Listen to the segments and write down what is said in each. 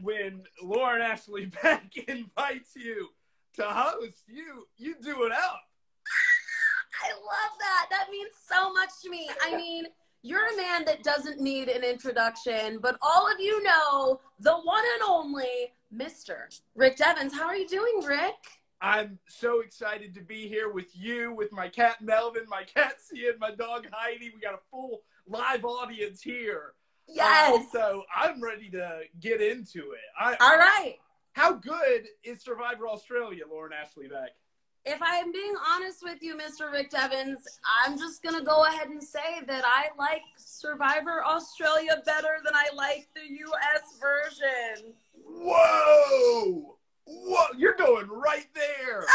when Lauren Ashley Beck invites you to host, you do it up. I love that. That means so much to me. I mean, you're a man that doesn't need an introduction, but all of you know the one and only Mr. Rick Devens. How are you doing, Rick? I'm so excited to be here with you, with my cat Melvin, my cat Sia, and my dog Heidi. We got a full live audience here. Yes. So I'm ready to get into it. All right. How good is Survivor Australia, Lauren Ashley Beck? If I am being honest with you, Mr. Rick Devens, I'm just going to go ahead and say that I like Survivor Australia better than I like the U.S. version. Whoa! Whoa! You're going right there.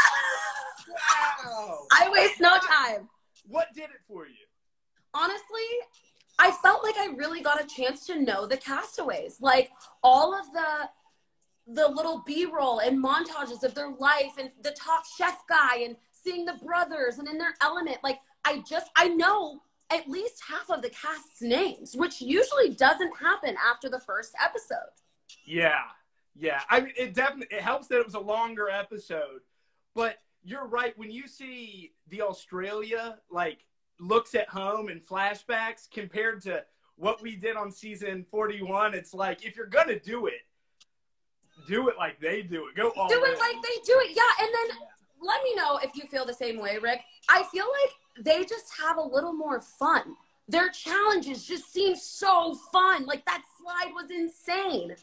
Wow! I waste no time. What did it for you? Honestly, I felt like I really got a chance to know the castaways. Like, all of the little B-roll and montages of their life and the Top Chef guy and seeing the brothers and in their element. Like, I know at least half of the cast's names, which usually doesn't happen after the first episode. Yeah. I mean, it helps that it was a longer episode, but you're right. When you see the Australia, like, looks at home and flashbacks compared to what we did on season 41, it's like, if you're going to do it like they do it. Go all Do in. it like they do it. Yeah. And then let me know if you feel the same way, Rick. I feel like they just have a little more fun. Their challenges just seem so fun. Like, that slide was insane.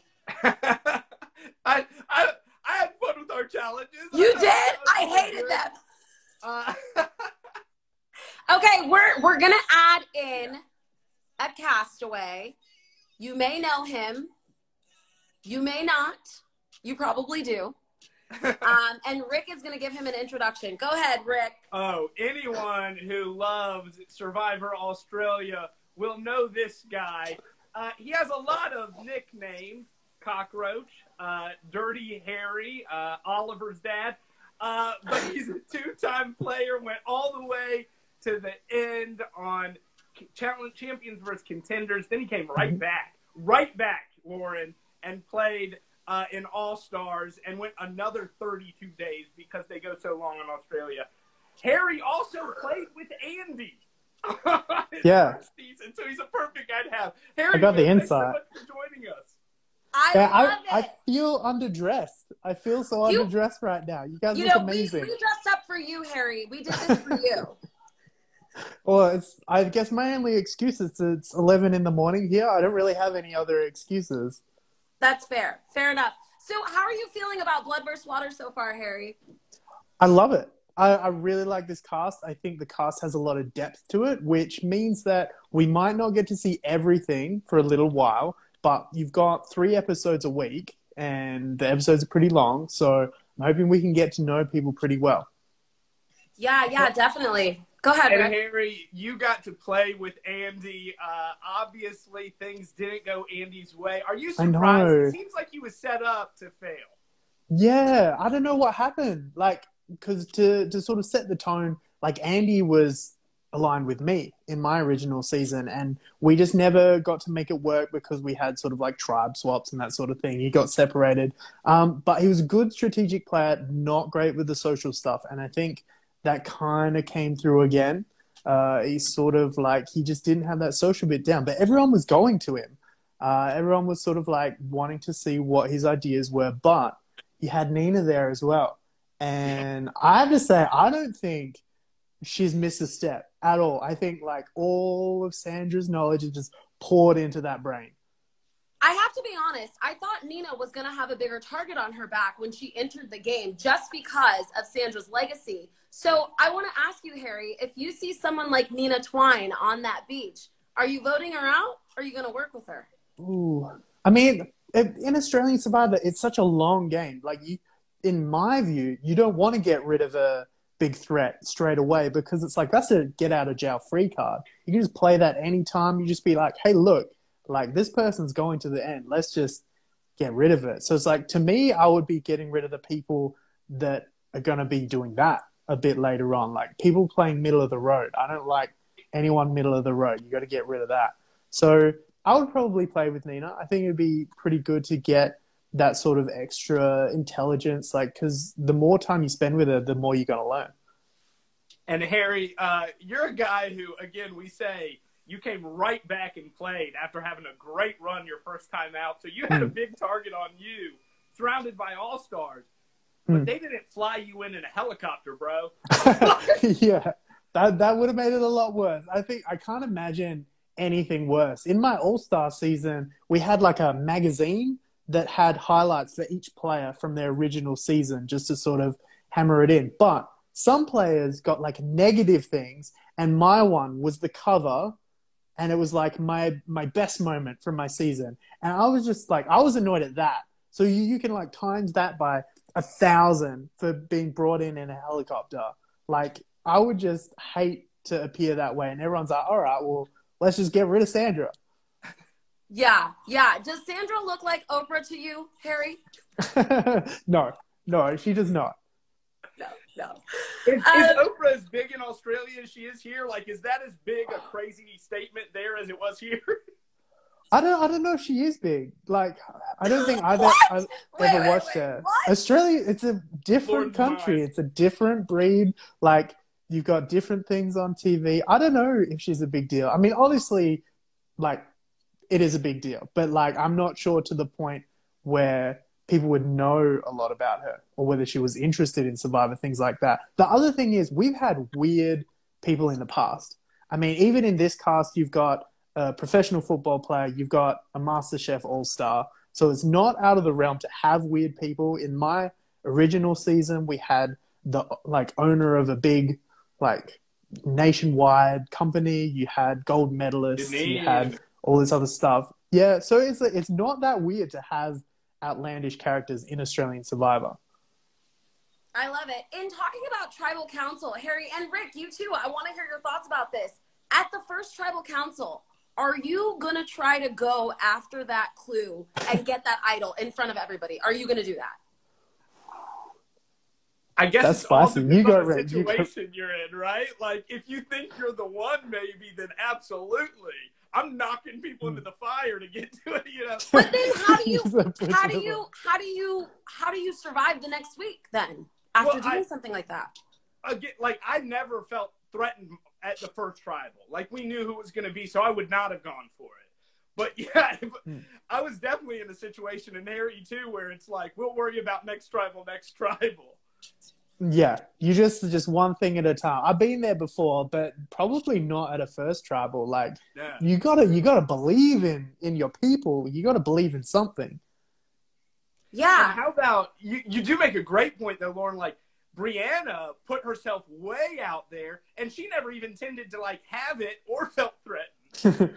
I had fun with our challenges. You did? I hated them. Okay, we're going to add in a castaway. You may know him. You may not. You probably do. And Rick is going to give him an introduction. Go ahead, Rick. Oh, anyone who loves Survivor Australia will know this guy. He has a lot of nicknames. Cockroach, Dirty Harry, Oliver's dad. But he's a two-time player, went all the way to the end on Champions vs. Contenders. Then he came right back, Lauren, and played in All-Stars and went another 32 days because they go so long in Australia. Harry also played with Andy. Yeah. Season, so he's a perfect guy to have. Harry, I got the thanks insight. so much for joining us. I feel underdressed. I feel so underdressed right now. You guys look amazing. We dressed up for you, Harry. We did this for you. Well, I guess my only excuse is it's 11 in the morning here. I don't really have any other excuses. That's fair. Fair enough. So how are you feeling about Blood vs. Water so far, Harry? I love it. I really like this cast. I think the cast has a lot of depth to it, which means that we might not get to see everything for a little while, but you've got 3 episodes a week, and the episodes are pretty long, so I'm hoping we can get to know people pretty well. Yeah, definitely. Go ahead, And Rick. Harry, you got to play with Andy. Obviously, things didn't go Andy's way. Are you surprised? I know. It seems like he was set up to fail. Yeah, I don't know what happened. Like, because to sort of set the tone, like, Andy was aligned with me in my original season, and we just never got to make it work because we had sort of like tribe swaps and that sort of thing. He got separated. But he was a good strategic player, not great with the social stuff. And I think that kind of came through again. He's sort of like, he just didn't have that social bit down, but everyone was going to him. Everyone was sort of like wanting to see what his ideas were, but you had Nina there as well. And I have to say, I don't think she's missed a step at all. I think like all of Sandra's knowledge is just poured into that brain. I have to be honest. I thought Nina was going to have a bigger target on her back when she entered the game just because of Sandra's legacy. So I want to ask you, Harry, if you see someone like Nina Twine on that beach, are you voting her out or are you going to work with her? Ooh. I mean, in Australian Survivor, it's such a long game. Like, in my view, you don't want to get rid of a big threat straight away because it's like, that's a get out of jail free card. You can just play that anytime. You just be like, hey, look, like, this person's going to the end. Let's just get rid of it. So it's like, to me, I would be getting rid of the people that are going to be doing that a bit later on. Like, people playing middle of the road. I don't like anyone middle of the road. You got to get rid of that. So I would probably play with Nina. I think it'd be pretty good to get that sort of extra intelligence, like, because the more time you spend with her, the more you're going to learn. And Harry, you're a guy who, again, we say you came right back and played after having a great run your first time out. So you had a big target on you, surrounded by all-stars. But they didn't fly you in a helicopter, bro. Yeah, that would have made it a lot worse. I can't imagine anything worse. In my All-Star season, we had like a magazine that had highlights for each player from their original season just to sort of hammer it in. But some players got like negative things, and my one was the cover, and it was like my best moment from my season. And I was just like, I was annoyed at that. So you can like times that by 1,000 for being brought in a helicopter. Like, I would just hate to appear that way. And everyone's like, all right, well, let's just get rid of Sandra. Yeah. Does Sandra look like Oprah to you, Harry? No, she does not. No. Is Oprah as big in Australia as she is here? Like, is that as big a crazy statement there as it was here? I don't know if she is big. Like, I don't think I've ever watched her. What? Australia, it's a different country. It's a different breed. Like, you've got different things on TV. I don't know if she's a big deal. I mean, obviously, like, it is a big deal. But, like, I'm not sure to the point where people would know a lot about her or whether she was interested in Survivor, things like that. The other thing is we've had weird people in the past. I mean, even in this cast, you've got a professional football player, you've got a MasterChef all-star. So it's not out of the realm to have weird people. In my original season, we had the like owner of a big like nationwide company. You had gold medalists. You had all this other stuff. Yeah, so it's not that weird to have outlandish characters in Australian Survivor. I love it. In talking about tribal council, Harry and Rick, you too, I want to hear your thoughts about this. At the first tribal council, are you going to try to go after that clue and get that idol in front of everybody? Are you going to do that? I guess that's it's all spicy. the situation you're in, right? Like, if you think you're the one, maybe, then absolutely. I'm knocking people into the fire to get to it, you know. But then how do you survive the next week then after doing something like that? Again, like, I never felt threatened at the first tribal. Like, we knew who it was going to be, so I would not have gone for it. But yeah, I was definitely in a situation, and Harry too, where it's like, we'll worry about next tribal. Yeah, you just one thing at a time. I've been there before, but probably not at a first tribal. Like, you gotta believe in your people. You gotta believe in something. Yeah. And how about you do make a great point though, Lauren. Like, Brianna put herself way out there, and she never even tended to like have it or felt threatened.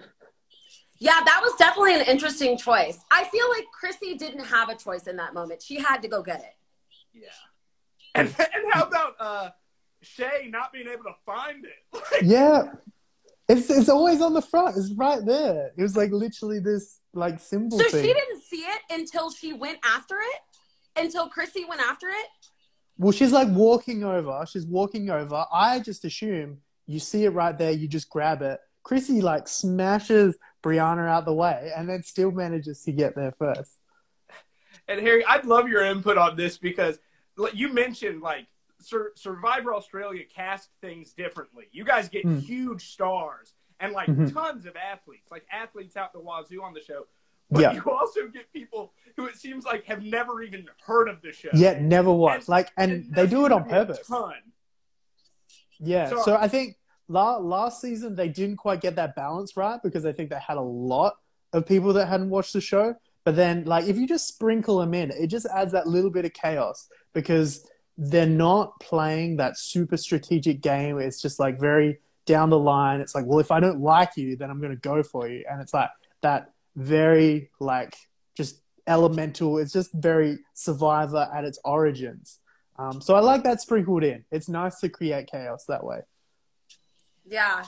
Yeah, that was definitely an interesting choice. I feel like Chrissy didn't have a choice in that moment. She had to go get it. Yeah. And how about Shay not being able to find it? Yeah. It's always on the front. It's right there. It was like literally this like symbol thing. So she didn't see it until she went after it? Until Chrissy went after it? Well, she's like walking over. She's walking over. I just assume you see it right there. You just grab it. Chrissy like smashes Brianna out the way and then still manages to get there first. And Harry, I'd love your input on this because you mentioned like Survivor Australia cast things differently. You guys get huge stars and like tons of athletes, like athletes out the wazoo on the show. But you also get people who it seems like have never even heard of the show. Yeah, never was. And they do it on purpose. Yeah. So I think last season they didn't quite get that balance right because I think they had a lot of people that hadn't watched the show. But then, like, if you just sprinkle them in, it just adds that little bit of chaos because they're not playing that super strategic game. It's just, like, very down the line. It's like, well, if I don't like you, then I'm going to go for you. And it's like that very, like, just elemental. It's just very Survivor at its origins. So I like that sprinkled in. It's nice to create chaos that way. Yeah,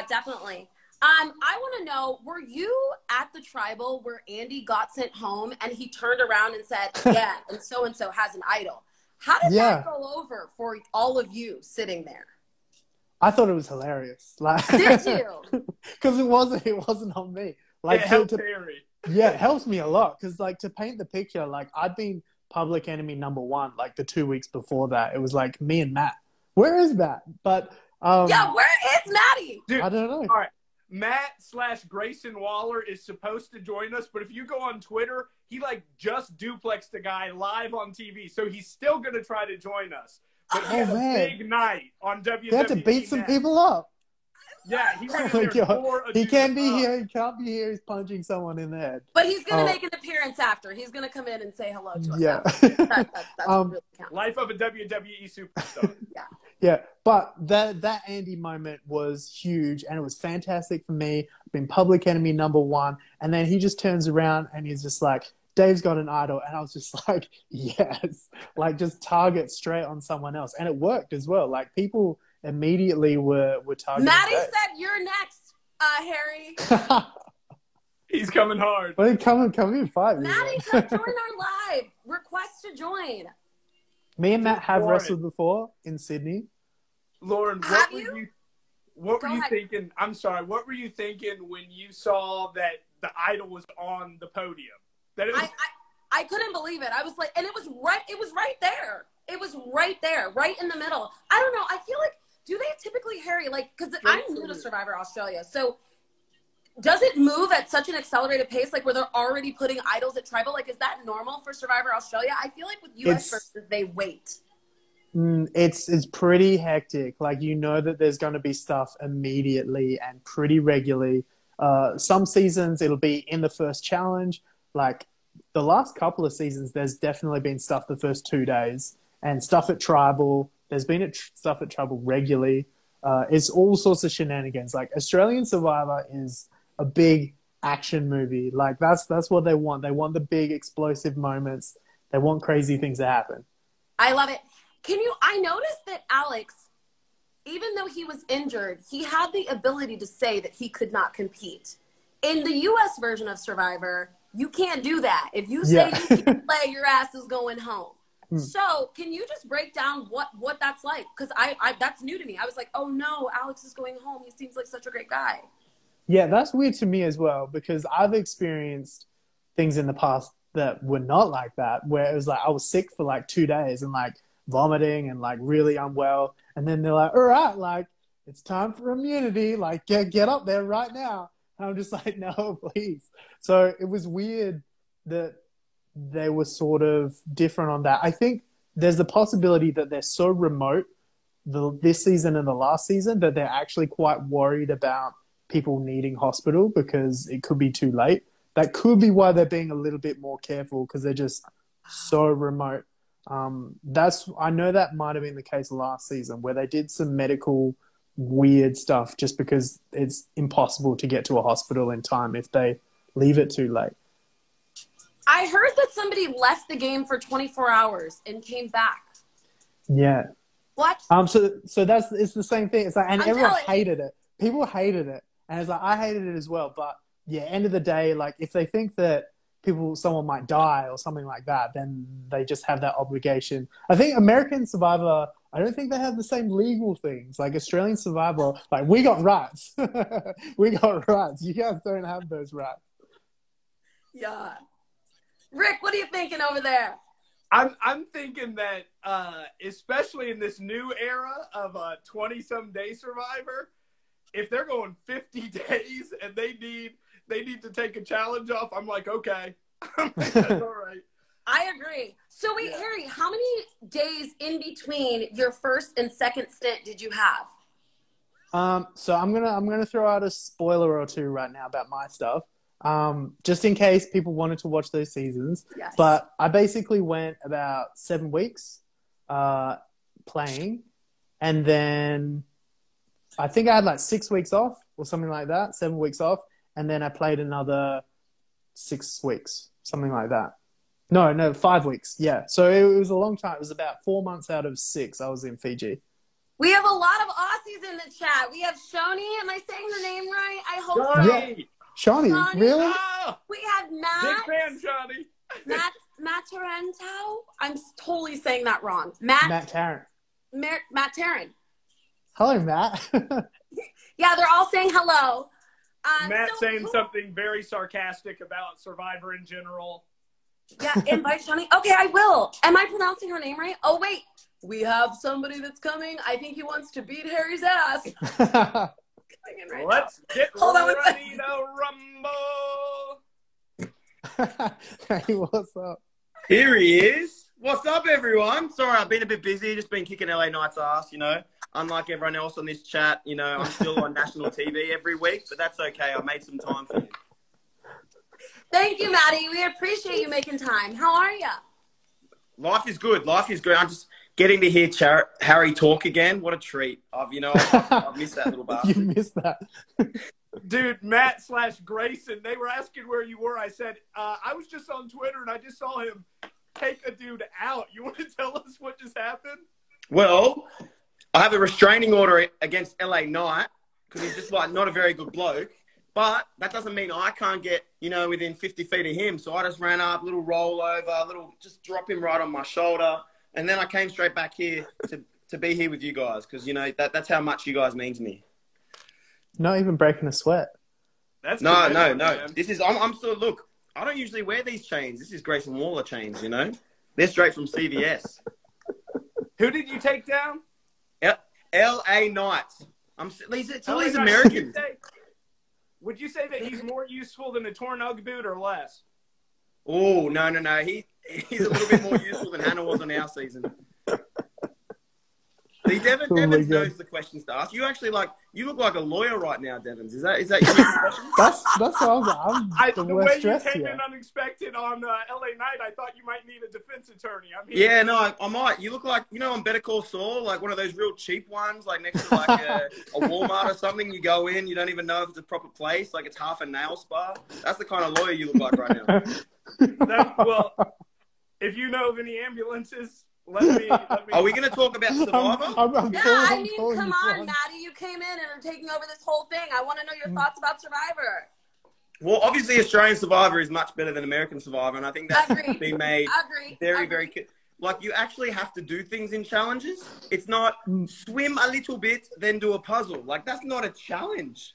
definitely. I want to know, were you at the tribal where Andy got sent home and he turned around and said, yeah, and so has an idol? How did that go over for all of you sitting there? I thought it was hilarious. Like, did you? Because it wasn't on me. Like, it helped Harry. Yeah, it helps me a lot because, like, to paint the picture, like, I'd been public enemy number one, like, the 2 weeks before that. It was, like, me and Matt. Where is Matt? But, Yeah, where is Matty? Dude, I don't know. All right. Matt/Grayson Waller is supposed to join us, but if you go on Twitter, he, like, just duplexed a guy live on TV, so he's still going to try to join us. But he had a big night on WWE. They had to beat some people up. Yeah, he went Oh in my there God. for a He dude can't be up. here. He can't be here. He's punching someone in the head. But he's going to make an appearance after. He's going to come in and say hello to us. Yeah. That's what really counts. Life of a WWE superstar. Yeah. Yeah, but that Andy moment was huge, and it was fantastic for me. I've been public enemy number one, and then he just turns around and he's just like, Dave's got an idol, and I was just like, yes, like just target straight on someone else, and it worked as well. Like people immediately were targeting Matty Dave. said, "You're next, Harry." He's coming hard. Well, come in, fight me. Matty, come join our live. Request to join. Me and Matt have Lauren. wrestled before in Sydney. Lauren, Have what were Go you ahead. thinking? I'm sorry. What were you thinking when you saw that the idol was on the podium? That it was, I couldn't believe it. I was like, and it was right there. It was right there, right in the middle. I don't know. I feel like, do they typically, Harry, like, because I'm new to Survivor Australia, so does it move at such an accelerated pace, like where they're already putting idols at tribal? Like, is that normal for Survivor Australia? I feel like with US versus, they wait. It's pretty hectic. Like, you know that there's going to be stuff immediately and pretty regularly. Some seasons it'll be in the first challenge. Like the last couple of seasons, there's definitely been stuff the first 2 days, and stuff at tribal. There's been stuff at tribal regularly. It's all sorts of shenanigans. Like Australian Survivor is a big action movie. Like that's what they want. They want the big explosive moments. They want crazy things to happen. I love it. I noticed that Alex, even though he was injured, he had the ability to say that he could not compete. In the US version of Survivor, you can't do that. If you say you can't play, your ass is going home. So can you just break down what that's like? Because I that's new to me. I was like, oh no, Alex is going home. He seems like such a great guy. Yeah, that's weird to me as well, because I've experienced things in the past that were not like that, where it was like I was sick for like 2 days and like vomiting and like really unwell. And then they're like, all right, like it's time for immunity. Like get up there right now. And I'm just like, no, please. So it was weird that they were sort of different on that. I think there's the possibility that they're so remote this season and the last season that they're actually quite worried about people needing hospital because it could be too late. That could be why they're being a little bit more careful, because they're just so remote. I know that might have been the case last season where they did some medical weird stuff just because it's impossible to get to a hospital in time if they leave it too late. I heard that somebody left the game for 24 hours and came back. Yeah. What? So it's the same thing. It's like, and everyone hated it. People hated it. And it's like, I hated it as well. But yeah, end of the day, like if they think that someone might die or something like that, then they just have that obligation. I think American Survivor, I don't think they have the same legal things. Like Australian Survivor, like we got rights. We got rights. You guys don't have those rights. Yeah. Rick, what are you thinking over there? I'm thinking that especially in this new era of a 20-some day Survivor, if they're going 50 days and they need to take a challenge off, I'm like, okay. That's all right. I agree. So wait, Harry, how many days in between your first and second stint did you have? So I'm gonna throw out a spoiler or two right now about my stuff. Just in case people wanted to watch those seasons. Yes. But I basically went about 7 weeks playing, and then I think I had like 6 weeks off or something like that, 7 weeks off, and then I played another 6 weeks, something like that. No, 5 weeks. Yeah. So it was a long time. It was about 4 months out of 6 I was in Fiji. We have a lot of Aussies in the chat. We have Shoni. Am I saying her name right? I hope so. Johnny! Yeah. Shawnee, really? Oh, We have Matt. big fan, Johnny. Matt Tarento. I'm totally saying that wrong. Matt Tarrant. Matt Tarrant. Hello, Matt. Yeah, they're all saying hello. Matt saying something very sarcastic about Survivor in general. Yeah, invite Shawnee. Okay, I will. Am I pronouncing her name right? Oh, wait. We have somebody that's coming. I think he wants to beat Harry's ass. Let's get ready to rumble. Hey, what's up? Here he is. What's up, everyone? Sorry, I've been a bit busy. Just been kicking LA Knight's ass, you know. Unlike everyone else on this chat, you know, I'm still on national TV every week, but that's okay. I made some time for you. Thank you, Maddie. We appreciate you making time. How are you? Life is good. Life is great. I'm just getting to hear Harry talk again. What a treat. I've missed that little bastard. You missed that. Dude, Matt/Grayson, they were asking where you were. I said, I was just on Twitter and I just saw him take a dude out. You want to tell us what just happened? Well, I have a restraining order against LA Knight because he's just like not a very good bloke. But that doesn't mean I can't get, you know, within 50 feet of him. So I just ran up, little rollover, just drop him right on my shoulder. And then I came straight back here to be here with you guys because, you know, that's how much you guys mean to me. Not even breaking a sweat. That's no. This is, I'm still, look, I don't usually wear these chains. This is Grayson Waller chains, you know. They're straight from CVS. Who did you take down? LA Knights. It's all these LA Americans. Would you say that he's more useful than a torn Ugg boot or less? Oh, no. He's a little bit more useful than Hannah was on our season. See, Devens knows the questions to ask. You actually you look like a lawyer right now, Devens. Is that your question? That's what I was like. The way you came in unexpected on LA Knight, I thought you might need a defense attorney. Yeah, no, I might. You look like, you know, on Better Call Saul, like one of those real cheap ones, like next to like a Walmart or something. You go in, you don't even know if it's a proper place, like it's half a nail spa. That's the kind of lawyer you look like right now. Well, if you know of any ambulances, let me. Are we going to talk about Survivor? Come on, Maddie. You came in and are taking over this whole thing. I want to know your thoughts about Survivor. Well, obviously, Australian Survivor is much better than American Survivor, and I think that's been made very. Like, you actually have to do things in challenges. It's not swim a little bit, then do a puzzle. Like, that's not a challenge.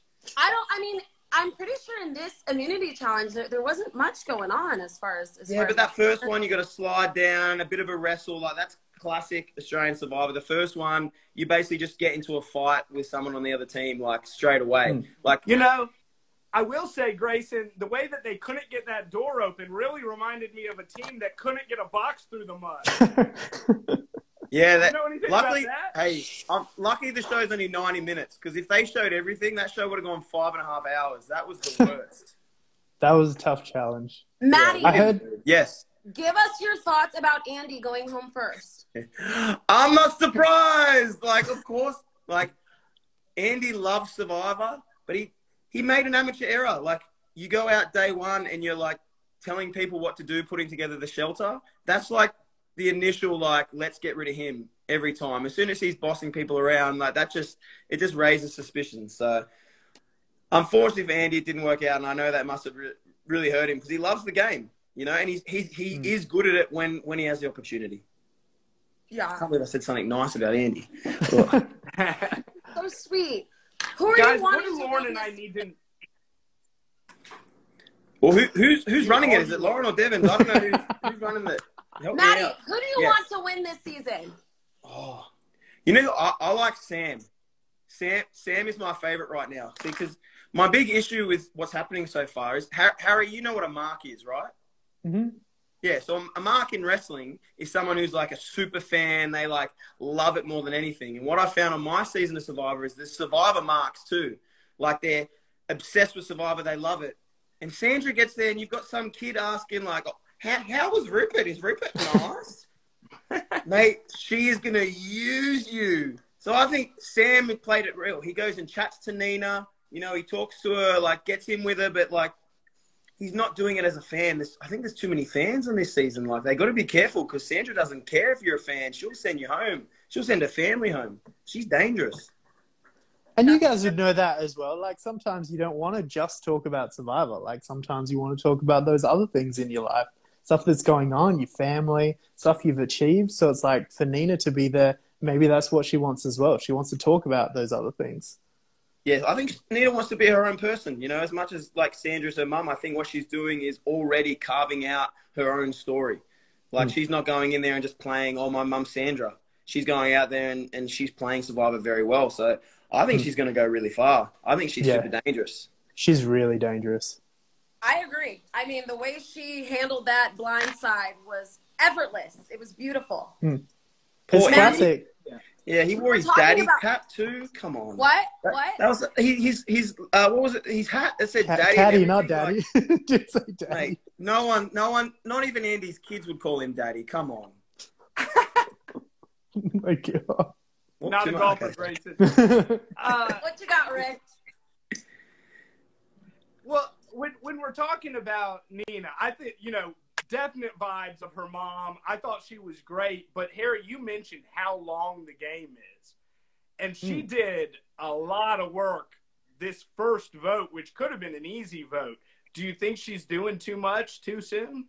I'm pretty sure in this immunity challenge there wasn't much going on as far as that first one, you got to slide down, a bit of a wrestle. Like, that's classic Australian Survivor. The first one, you basically just get into a fight with someone on the other team, like, straight away. Like, you know, I will say, Grayson, the way that they couldn't get that door open really reminded me of a team that couldn't get a box through the mud. Yeah, you know anything about that? Hey, I'm lucky the show's only 90 minutes because if they showed everything, that show would have gone 5.5 hours. That was the worst. That was a tough challenge. Maddie, I heard. Yes. Give us your thoughts about Andy going home first. I'm not surprised. Like, of course, like, Andy loves Survivor, but he made an amateur error. Like, you go out day one and you're, like, telling people what to do, putting together the shelter. That's, like, the initial, like, let's get rid of him every time. As soon as he's bossing people around, like, it just raises suspicion. So, unfortunately for Andy, it didn't work out, and I know that must have really hurt him because he loves the game, you know, and he is good at it when he has the opportunity. Yeah. I can't believe I said something nice about Andy. So sweet. Who are Guys, you what wanting do to Lauren win and I this? need to... Well, who's running it? Is it Lauren or Devens? I don't know who's running it. Maddie, who do you want to win this season? Oh, you know, I like Sam. Sam is my favorite right now. See, because my big issue with what's happening so far is, Harry, you know what a mark is, right? Mm-hmm. Yeah, so a mark in wrestling is someone who's like a super fan. They like love it more than anything. And what I found on my season of Survivor is there's Survivor marks too. Like, they're obsessed with Survivor. They love it. And Sandra gets there and you've got some kid asking like, how was Rupert? Is Rupert nice? Mate, she is going to use you. So I think Sam played it real. He goes and chats to Nina. You know, he talks to her, like, gets in with her, but, like, he's not doing it as a fan. I think there's too many fans on this season. Like, they got to be careful because Sandra doesn't care if you're a fan. She'll send you home. She'll send her family home. She's dangerous. And you guys would know that as well. Like, sometimes you don't want to just talk about Survivor. Like, sometimes you want to talk about those other things in your life. Stuff that's going on, your family, stuff you've achieved. So it's like, for Nina to be there, maybe that's what she wants as well. She wants to talk about those other things. Yeah, I think Nina wants to be her own person. You know, as much as like Sandra's her mum, I think what she's doing is already carving out her own story. Like she's not going in there and just playing, oh, my mum's Sandra. She's going out there and she's playing Survivor very well. So I think she's going to go really far. I think she's super dangerous. She's really dangerous. I agree. I mean, the way she handled that blind side was effortless. It was beautiful. It's classic. Yeah, he wore his daddy cap too. Come on. What? That was his what was it? His hat that said daddy. Caddy, not daddy. Like, Did say daddy. Mate, no one, not even Andy's kids would call him daddy. Come on. Oh my God. Not a golfer, Grayson. What you got, Rick? Well, when we're talking about Nina, I think, definite vibes of her mom. I thought she was great. But, Harry, you mentioned how long the game is. And she did a lot of work this first vote, which could have been an easy vote. Do you think she's doing too much too soon?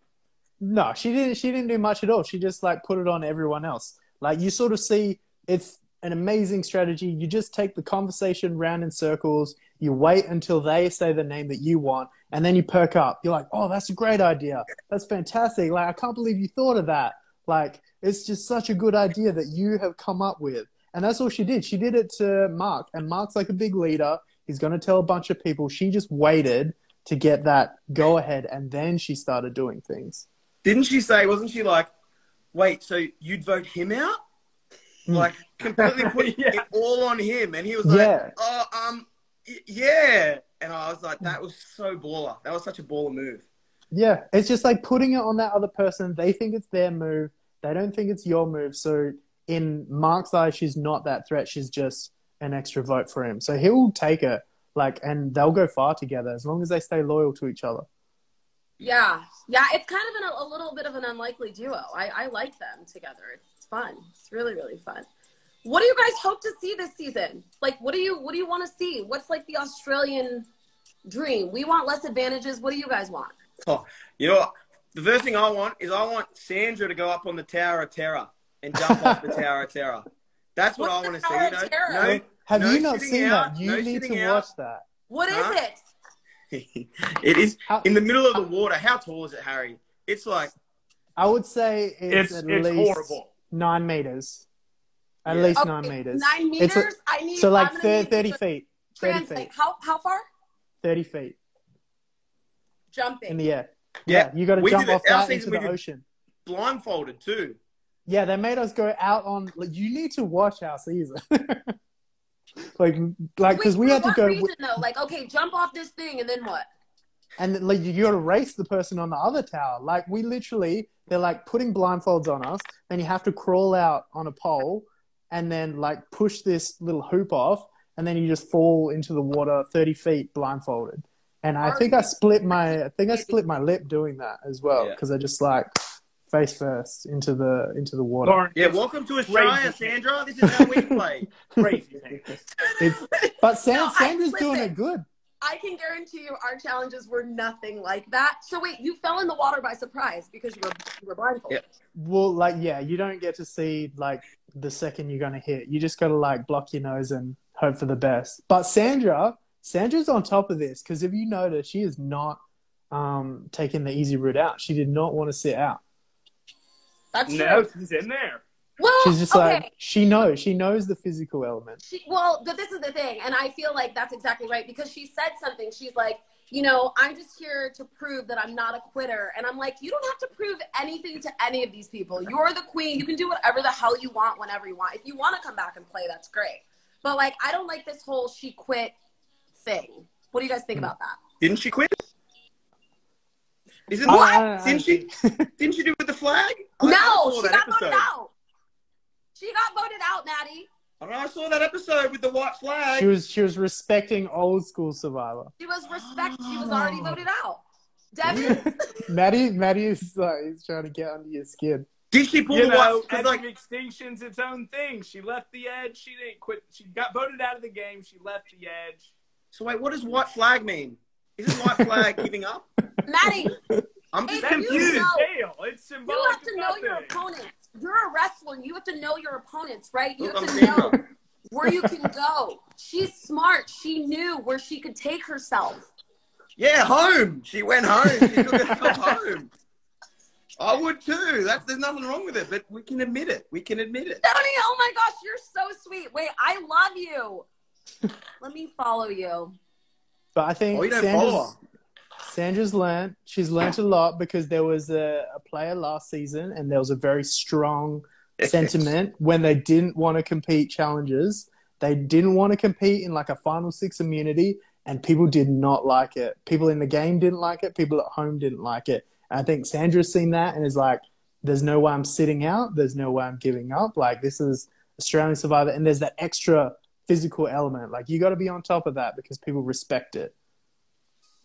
No, she didn't do much at all. She just put it on everyone else. Like you sort of see it's an amazing strategy. You just take the conversation round in circles. You wait until they say the name that you want, and then you perk up. You're like, oh, that's a great idea. That's fantastic. Like, I can't believe you thought of that. Like, it's just such a good idea that you have come up with. And that's all she did. She did it to Mark, and Mark's like a big leader. He's going to tell a bunch of people. She just waited to get that go-ahead, and then she started doing things. Didn't she say, wasn't she like, wait, so you'd vote him out? Like, completely put it all on him. And he was like, yeah. And I was like, that was so baller. That was such a baller move. Yeah, it's just like putting it on that other person. They think it's their move. They don't think it's your move. So in Mark's eyes, she's not that threat. She's just an extra vote for him. So he'll take it, and they'll go far together as long as they stay loyal to each other. Yeah. Yeah, it's kind of a little bit of an unlikely duo. I like them together. It's fun. It's really, really fun. What do you guys hope to see this season? Like, what do you want to see? What's like the Australian dream? We want less advantages. What do you guys want? Oh, you know what? The first thing I want Sandra to go up on the Tower of Terror and jump off the Tower of Terror. That's what I want to see. No, have you not seen that? You need to watch that. What is it? It is in the middle of the water. How tall is it, Harry? It's like... I would say it's at least horrible. 9 meters. At least 9 meters. 9 meters? So like 30 feet. 30 feet. How far? 30 feet. Jumping. In the air. Yeah, you got to jump off that into the ocean. Blindfolded too. Yeah, they made us go out on... you need to watch our season. because we had to go... reason, though? Like, okay, jump off this thing, and then what? And you got to race the person on the other tower. Like, we literally... They're, putting blindfolds on us. Then you have to crawl out on a pole and then, push this little hoop off. And then you just fall into the water 30 feet blindfolded. And I think I split my lip doing that as well. Because I just, face first into the water. Yeah, welcome to Australia, Sandra. This is how we play. Crazy. But Sandra's doing it good. I can guarantee you our challenges were nothing like that. So wait, you fell in the water by surprise because you were blindfolded. Yeah. Well, you don't get to see the second you're going to hit. You just got to block your nose and hope for the best. But Sandra's on top of this because if you notice, she is not taking the easy route out. She did not want to sit out. That's true. No, she's in there. Well, she's just she knows the physical element. But this is the thing, and I feel like that's exactly right because she said something. She's like, I'm just here to prove that I'm not a quitter. And I'm like, you don't have to prove anything to any of these people. You're the queen. You can do whatever the hell you want whenever you want. If you want to come back and play, that's great. But I don't like this whole she quit thing. What do you guys think about that? Didn't she quit? Isn't what? Didn't she do it with the flag? No, she got voted out. She got voted out, Maddie. I saw that episode with the white flag. She was respecting old school Survivor. She was already voted out. Devens. Maddie is he's trying to get under your skin. Did she pull the white? Edge of Extinction's its own thing. She left the edge. She didn't quit. She got voted out of the game. She left the edge. So wait, what does white flag mean? Isn't white flag giving up? Maddie. I'm just confused. It's symbolic. You have to know your opponents. You're a wrestler. You have to know your opponents, right? You have to know. where you can go. She's smart. She knew where she could take herself. Yeah, home. She went home. She took herself home. I would too. There's nothing wrong with it, but we can admit it. We can admit it. Tony, oh my gosh, you're so sweet. Wait, I love you. Let me follow you. But I think you don't follow her. Sandra's learned. She's learned a lot because there was a player last season and there was a very strong sentiment when they didn't want to compete challenges. They didn't want to compete in like a Final Six immunity, and people did not like it. People in the game didn't like it. People at home didn't like it. And I think Sandra's seen that and is like, there's no way I'm sitting out. There's no way I'm giving up. Like, this is Australian Survivor. And there's that extra physical element. Like, you got to be on top of that because people respect it.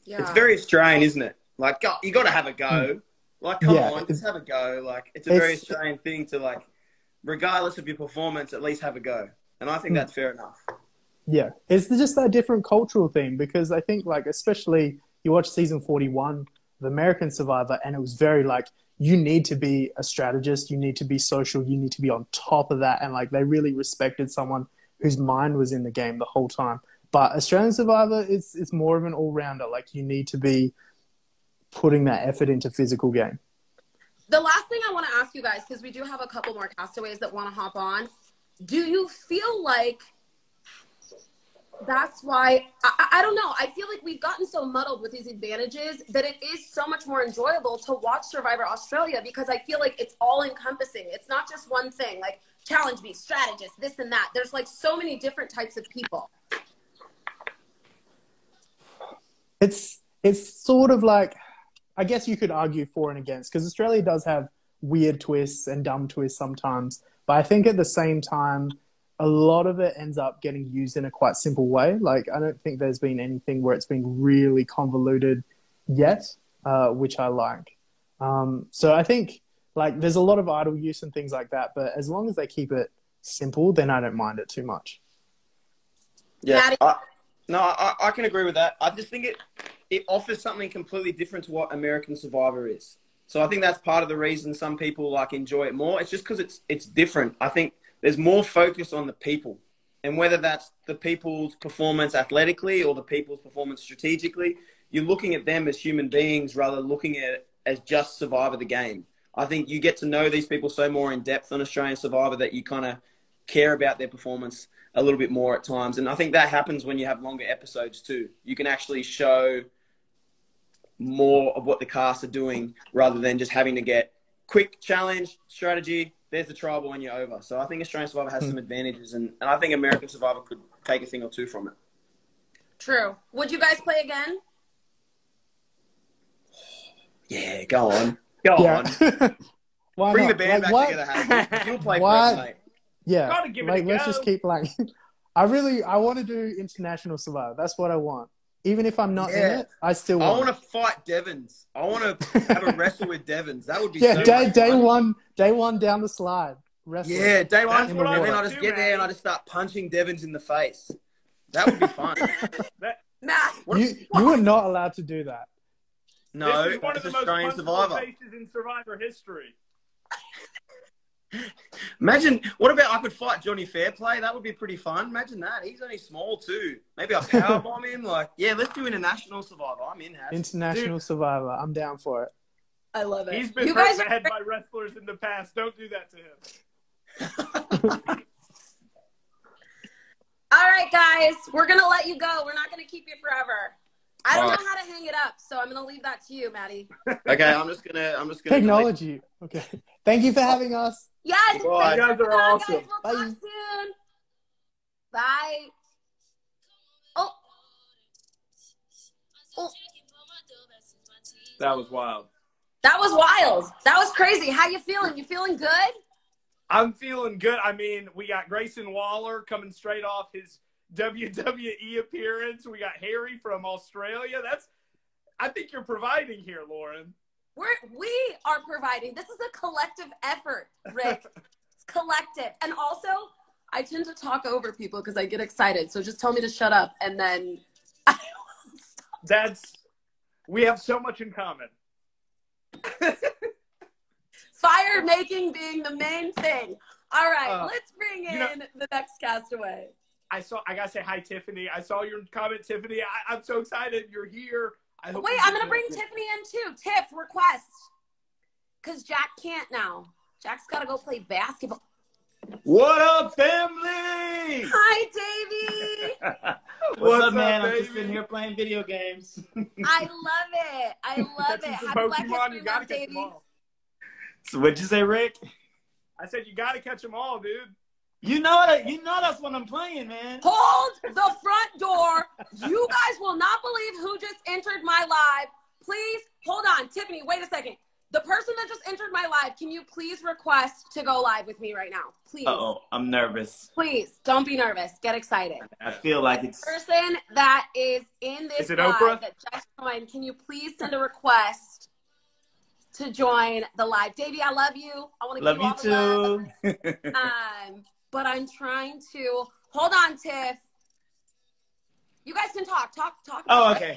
Yeah. It's very Australian, isn't it? Like, you got to have a go. Like, come on, just have a go. Like, it's a very Australian thing to, like, regardless of your performance, at least have a go. And I think that's fair enough. Yeah. It's just that different cultural thing because I think, like, especially you watch season 41 of American Survivor and it was very, like, you need to be a strategist. You need to be social. You need to be on top of that. And, like, they really respected someone whose mind was in the game the whole time. But Australian Survivor is more of an all-rounder. Like, you need to be putting that effort into physical game. The last thing I want to ask you guys, because we do have a couple more castaways that want to hop on. Do you feel like that's why, I don't know, I feel like we've gotten so muddled with these advantages that it is so much more enjoyable to watch Survivor Australia because I feel like it's all encompassing. It's not just one thing, like challenge me, strategist, this and that. There's like so many different types of people. It's sort of like, I guess you could argue for and against because Australia does have weird twists and dumb twists sometimes. But I think at the same time, a lot of it ends up getting used in a quite simple way. Like, I don't think there's been anything where it's been really convoluted yet, which I like. So I think, like, there's a lot of idle use and things like that. But as long as they keep it simple, then I don't mind it too much. Yeah, I can agree with that. I just think it offers something completely different to what American Survivor is. So I think that's part of the reason some people like enjoy it more. It's just because it's different. I think there's more focus on the people, and whether that's the people's performance athletically or the people's performance strategically, you're looking at them as human beings rather than looking at it as just Survivor the game. I think you get to know these people so more in depth on Australian Survivor that you kind of care about their performance a little bit more at times. And I think that happens when you have longer episodes too. You can actually show more of what the cast are doing rather than just having to get quick challenge, strategy, there's the tribal and you're over. So I think Australian Survivor has some advantages and I think American Survivor could take a thing or two from it. True. Would you guys play again? Yeah, go on. Go on. Why Bring not? the band like, back together, You'll play first, mate. Yeah. Gotta give it like, a let's go. just keep like I want to do international Survivor. That's what I want. Even if I'm not in it, I still want. I want to fight Devens. I want to have a wrestle with Devens. That would be day one down the slide. Wrestling. Yeah, day one. That's what I And then want I just too, get there and I just start punching Devens in the face. That would be fun. Matt, you are not allowed to do that. No, this is one of the most Australian punchable Survivor. faces in Survivor history. Imagine, what about I could fight Johnny Fairplay? That would be pretty fun. Imagine that. He's only small too. Maybe I powerbomb him. Like, yeah, let's do international Survivor. I'm in. International Survivor. I'm down for it. I love it. He's been you hurt guys in the are head by wrestlers in the past. Don't do that to him. All right, guys, we're gonna let you go. We're not gonna keep you forever. I don't know how to hang it up, so I'm gonna leave that to you, Matty. Okay, I'm just gonna. Technology. Okay. Thank you for having us. Yes, Bye. You guys are awesome. guys. We'll talk soon. Bye. Oh. That was wild. That was wild. That was crazy. How you feeling? You feeling good? I'm feeling good. I mean, we got Grayson Waller coming straight off his WWE appearance. We got Harry from Australia. I think you're providing here, Lauren. We are providing. This is a collective effort, Rick. It's collective. And also, I tend to talk over people because I get excited. So just tell me to shut up, and then I will stop. We have so much in common. Fire making being the main thing. All right, let's bring in the next castaway. I gotta say hi, Tiffany. I saw your comment, Tiffany. I'm so excited you're here. Wait, I'm gonna bring Tiffany in too. Tiff, request. Because Jack can't now. Jack's gotta go play basketball. What up, family? Hi, Davie. What's up, man? I'm just sitting here playing video games. I love it. I love it. Happy Black History Month, Davie. So what'd you say, Rick? I said you gotta catch them all, dude. You know that's what I'm playing, man. Hold the front door. You guys will not believe who just entered my live. Please hold on, Tiffany. Wait a second. The person that just entered my live, can you please request to go live with me right now? Please. Uh-oh, I'm nervous. Please, don't be nervous. Get excited. I feel like it's... The person that is in this live Oprah? that just joined, can you please send a request to join the live? Davie, I love you. I want to give you all the love. But I'm trying to... Hold on, Tiff. You guys can talk. Talk. Oh, okay.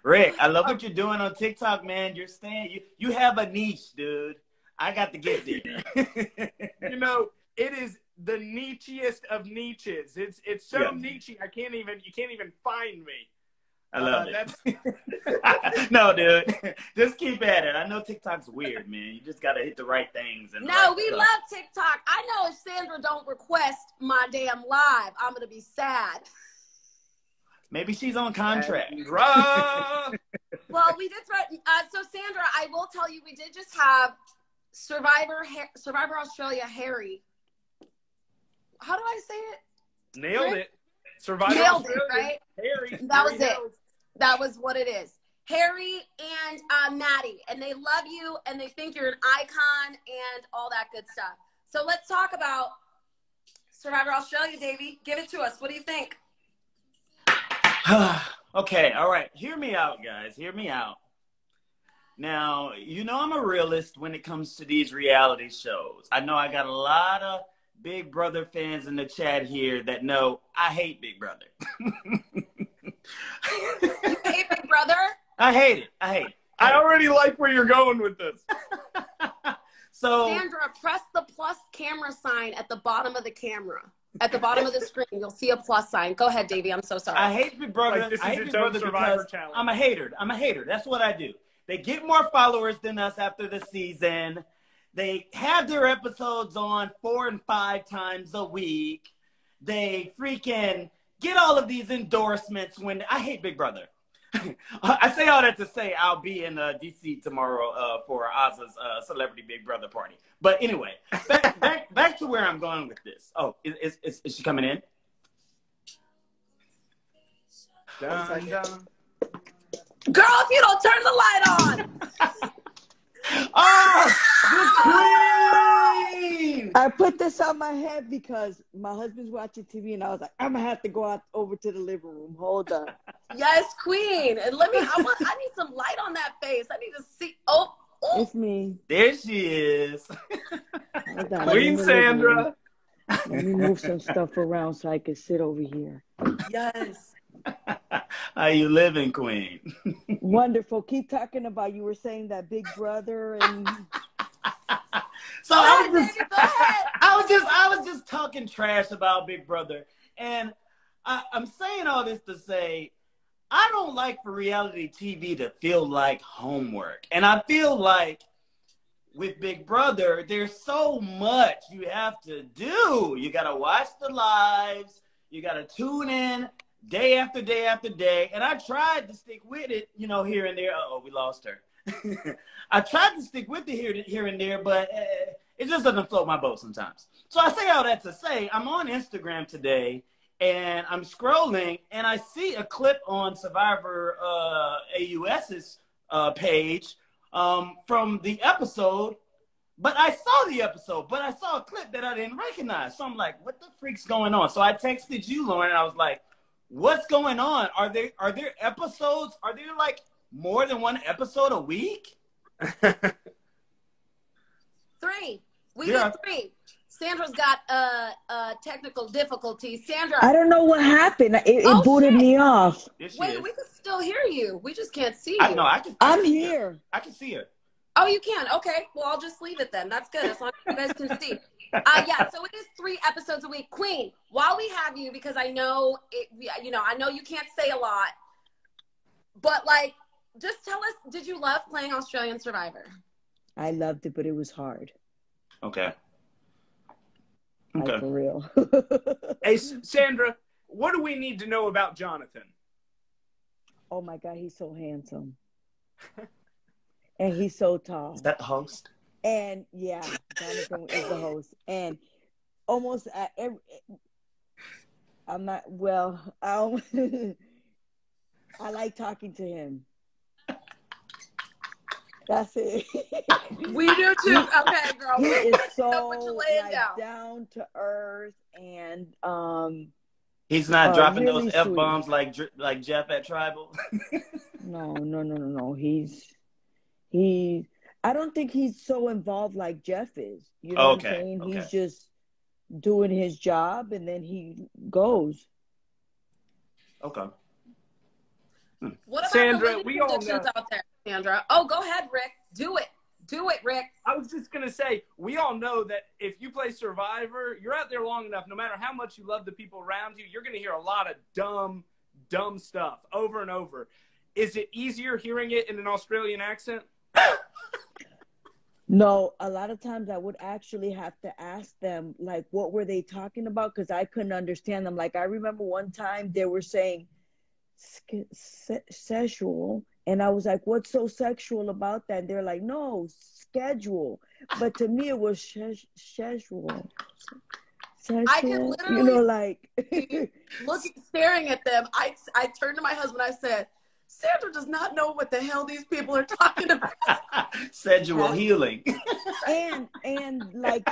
Rick, I love what you're doing on TikTok, man. You're staying. You have a niche, dude. I got to get there. You know, it is the nichiest of niches. It's so niche. You can't even find me. I love it. No, dude. Just keep at it. I know TikTok's weird, man. You just got to hit the right things. And we love TikTok. I know if Sandra don't request my damn live, I'm going to be sad. Maybe she's on contract. Well, we did threaten. So, Sandra, I will tell you, we did just have Survivor Australia Harry. How do I say it? Nailed it. Survivor Nailed Australia. It, right? Harry. That was Harry it. Hills. That was what it is. Harry and MATTY, and they love you, and they think you're an icon and all that good stuff. So let's talk about Survivor Australia, Davie. Give it to us. What do you think? Okay, all right. Hear me out, guys. Hear me out. Now, you know I'm a realist when it comes to these reality shows. I know I got a lot of Big Brother fans in the chat here that know I hate Big Brother. You hate Big Brother? I hate it. I already like where you're going with this. So, Sandra, press the plus camera sign at the bottom of the camera. At the bottom of the screen, you'll see a plus sign. Go ahead, Davie. I'm so sorry. I hate Big Brother. Like, this is I hate its Big own Brother Survivor because challenge. I'm a hater. That's what I do. They get more followers than us after the season. They have their episodes on 4 and 5 times a week. They freaking get all of these endorsements when I hate Big Brother. I say all that to say I'll be in D.C. tomorrow for Oz's Celebrity Big Brother party. But anyway, back to where I'm going with this. Oh, is she coming in? Dun, dun. Girl, if you don't turn the light on. Oh, the queen! I put this on my head because my husband's watching TV, and I was like, I'm gonna have to go out over to the living room. Hold on. Yes, queen. And I need some light on that face. I need to see. Oh. It's me. There she is. Hold on. Queen Sandra. Let me move some stuff around so I can sit over here. Yes. How you living, queen? Wonderful. Keep talking about, you were saying that Big Brother and... So Go ahead. I was just talking trash about Big Brother, and I'm saying all this to say I don't like for reality TV to feel like homework, and I feel like with Big Brother there's so much you have to do. You gotta watch the lives, you gotta tune in day after day after day, and I tried to stick with it, here and there. Uh-oh, we lost her. I tried to stick with it here and there, but it just doesn't float my boat sometimes. So I say all that to say I'm on Instagram today, and I'm scrolling, and I see a clip on Survivor AUS's page from the episode. But I saw the episode, but I saw a clip that I didn't recognize. So I'm like, what the freak's going on? So I texted you, Lauren, and I was like, what's going on? Are there episodes? Are there like more than one episode a week? 3. We did 3. Sandra's got technical difficulties. Sandra. I don't know what happened. It booted me off. Wait, we can still hear you. We just can't see you. I'm here. I can see her. Oh, you can. Okay. Well, I'll just leave it then. That's good. As long as you guys can see. Yeah. So it is 3 episodes a week. Queen, while we have you, because I know I know you can't say a lot, but like, just tell us, did you love playing Australian Survivor? I loved it, but it was hard. Okay. Like, for real. Hey, Sandra, what do we need to know about Jonathan? Oh my God, he's so handsome. And he's so tall. Is that the host? And yeah, Jonathan is the host. And almost at every, I'm not, well, I like talking to him. That's it. We do too. Okay, girl. He is so like, down to earth, and he's not dropping really those F-bombs like Jeff at Tribal. No. I don't think he's so involved like Jeff is. You know what I'm saying? Okay. He's just doing his job, and then he goes. Okay. What about Sandra, the living we all conditions know. out there, Sandra? Oh, go ahead, Rick. Do it, Rick. I was just going to say, we all know that if you play Survivor, you're out there long enough, no matter how much you love the people around you, you're going to hear a lot of dumb stuff over and over. Is it easier hearing it in an Australian accent? No, a lot of times I would actually have to ask them, like, what were they talking about? Because I couldn't understand them. Like, I remember one time they were saying sexual, and I was like, what's so sexual about that? And they're like, no, schedule. But to me, it was sexual. I could literally, like staring at them. I turned to my husband. I said, Sandra does not know what the hell these people are talking about. Sexual healing. and like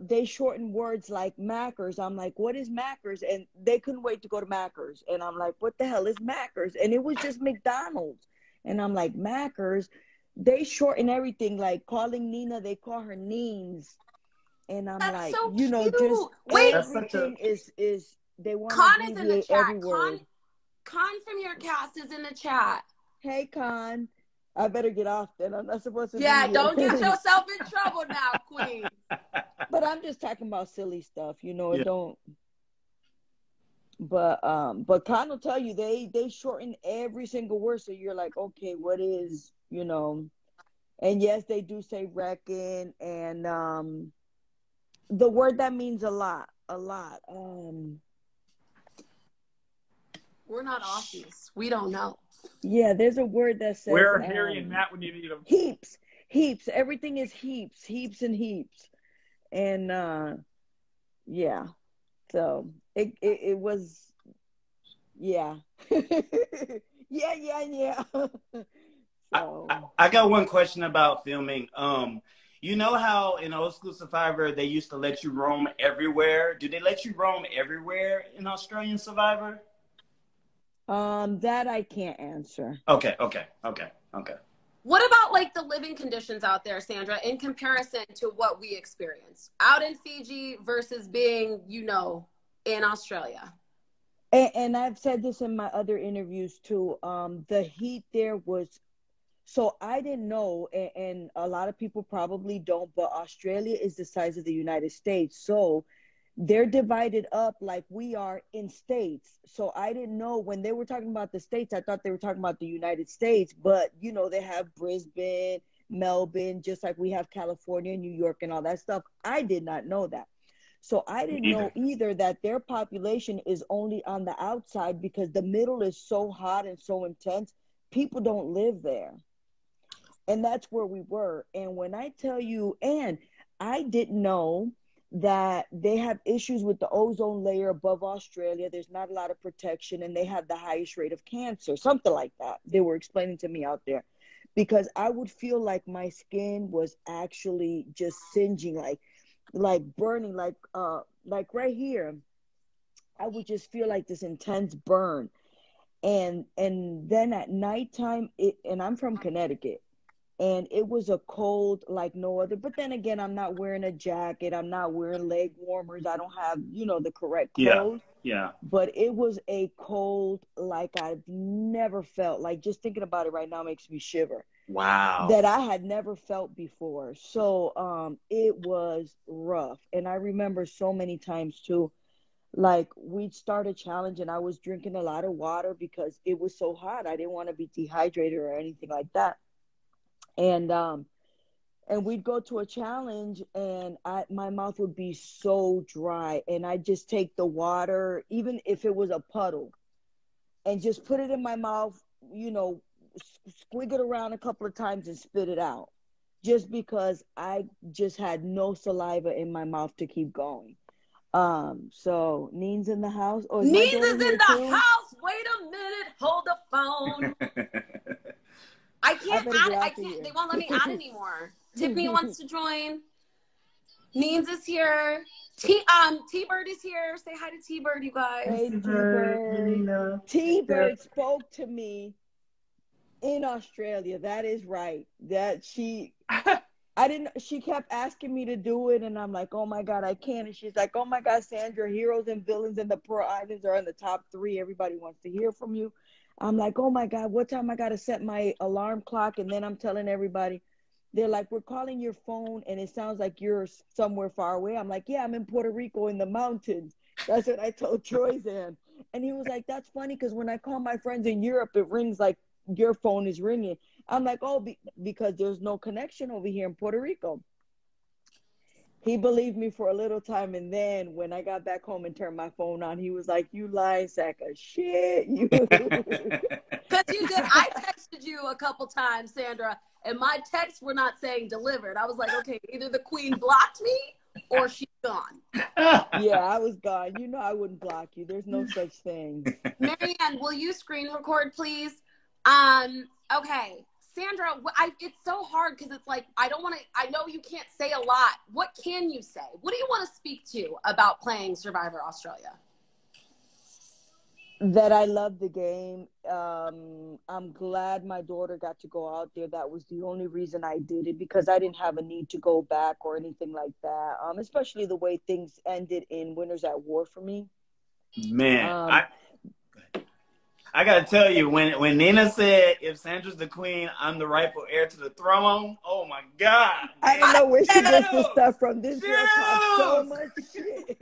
they shorten words like Mackers. I'm like, what is Mackers? And they couldn't wait to go to Mackers. And I'm like, what the hell is Mackers? And it was just McDonald's. And I'm like, Mackers. They shorten everything, like calling Nina, they call her Neens. And I'm That's like, so just wait, everything is they want Con to is in the deviate chat. every word. Con from your cast is in the chat. Hey, Con. I better get off then. I'm not supposed to be Yeah, here. don't get yourself in trouble now, Queen. But I'm just talking about silly stuff, Yeah. Don't. But Con will tell you they shorten every single word, so you're like, okay, what is, And yes, they do say reckon, and the word that means a lot. We're not Aussies. We don't know. Yeah, there's a word that says. Where are Harry and Matt when you need them? Heaps. Everything is heaps and heaps, and yeah. So it was, yeah, yeah. So I got one question about filming. You know how in Old School Survivor they used to let you roam everywhere? Do they let you roam everywhere in Australian Survivor? That I can't answer. Okay. What about like the living conditions out there, Sandra, in comparison to what we experience out in Fiji versus being, in Australia? And I've said this in my other interviews too. The heat there was, so I didn't know, and a lot of people probably don't, but Australia is the size of the United States. So they're divided up like we are in states. So I didn't know when they were talking about the states, I thought they were talking about the United States, but they have Brisbane, Melbourne, just like we have California, New York, and all that stuff. I did not know that. So I didn't know either that their population is only on the outside because the middle is so hot and so intense. People don't live there. And that's where we were. And when I tell you, and I didn't know that they have issues with the ozone layer above Australia. There's not a lot of protection, and they have the highest rate of cancer, something like that. They were explaining to me out there, because I would feel like my skin was actually just singeing, like burning, like right here. I would just feel like this intense burn. And then at nighttime, and I'm from Connecticut, and it was a cold like no other. But then again, I'm not wearing a jacket. I'm not wearing leg warmers. I don't have, the correct clothes. Yeah. But it was a cold like I've never felt. Like, just thinking about it right now makes me shiver. Wow. that I had never felt before. So it was rough. And I remember so many times too, like we'd start a challenge and I was drinking a lot of water because it was so hot. I didn't want to be dehydrated or anything like that. And we'd go to a challenge and my mouth would be so dry, and I'd just take the water, even if it was a puddle, and just put it in my mouth, you know, squig it around a couple of times and spit it out, just because I just had no saliva in my mouth to keep going. So Neen's in the house. Oh, Neen's is in the house. Wait a minute. Hold the phone. I can't add it. I can't. They won't let me add anymore. Tiffany wants to join. Neens is here. T-Bird is here. Say hi to T-Bird, you guys. Hey, T-Bird. T-Bird spoke to me in Australia. That is right. That she kept asking me to do it, and I'm like, oh my God, I can't. And she's like, oh my God, Sandra, heroes and villains in the Pearl Islands are in the top 3. Everybody wants to hear from you. I'm like, oh my God, what time I got to set my alarm clock? And then I'm telling everybody, they're like, we're calling your phone and it sounds like you're somewhere far away. I'm like, yeah, I'm in Puerto Rico in the mountains. That's what I told Troyzan. And he was like, that's funny because when I call my friends in Europe, it rings like your phone is ringing. I'm like, oh, because there's no connection over here in Puerto Rico. He believed me for a little time, and then when I got back home and turned my phone on, he was like, you lying sack of shit. You. Because you did. I texted you a couple times, Sandra, and my texts were not saying delivered. I was like, okay, either the queen blocked me or she's gone. Yeah, I was gone. You know I wouldn't block you. There's no such thing. Marianne, will you screen record, please? Okay. Sandra, it's so hard because it's like, I know you can't say a lot. What can you say? What do you want to speak to about playing Survivor Australia? That I love the game. I'm glad my daughter got to go out there. That was the only reason I did it, because I didn't have a need to go back or anything like that. Especially the way things ended in Winners at War for me. Man, I gotta tell you, when Nina said, if Sandra's the queen, I'm the rightful heir to the throne, oh my God. I don't know where she gets this stuff from. This girl talks so much shit.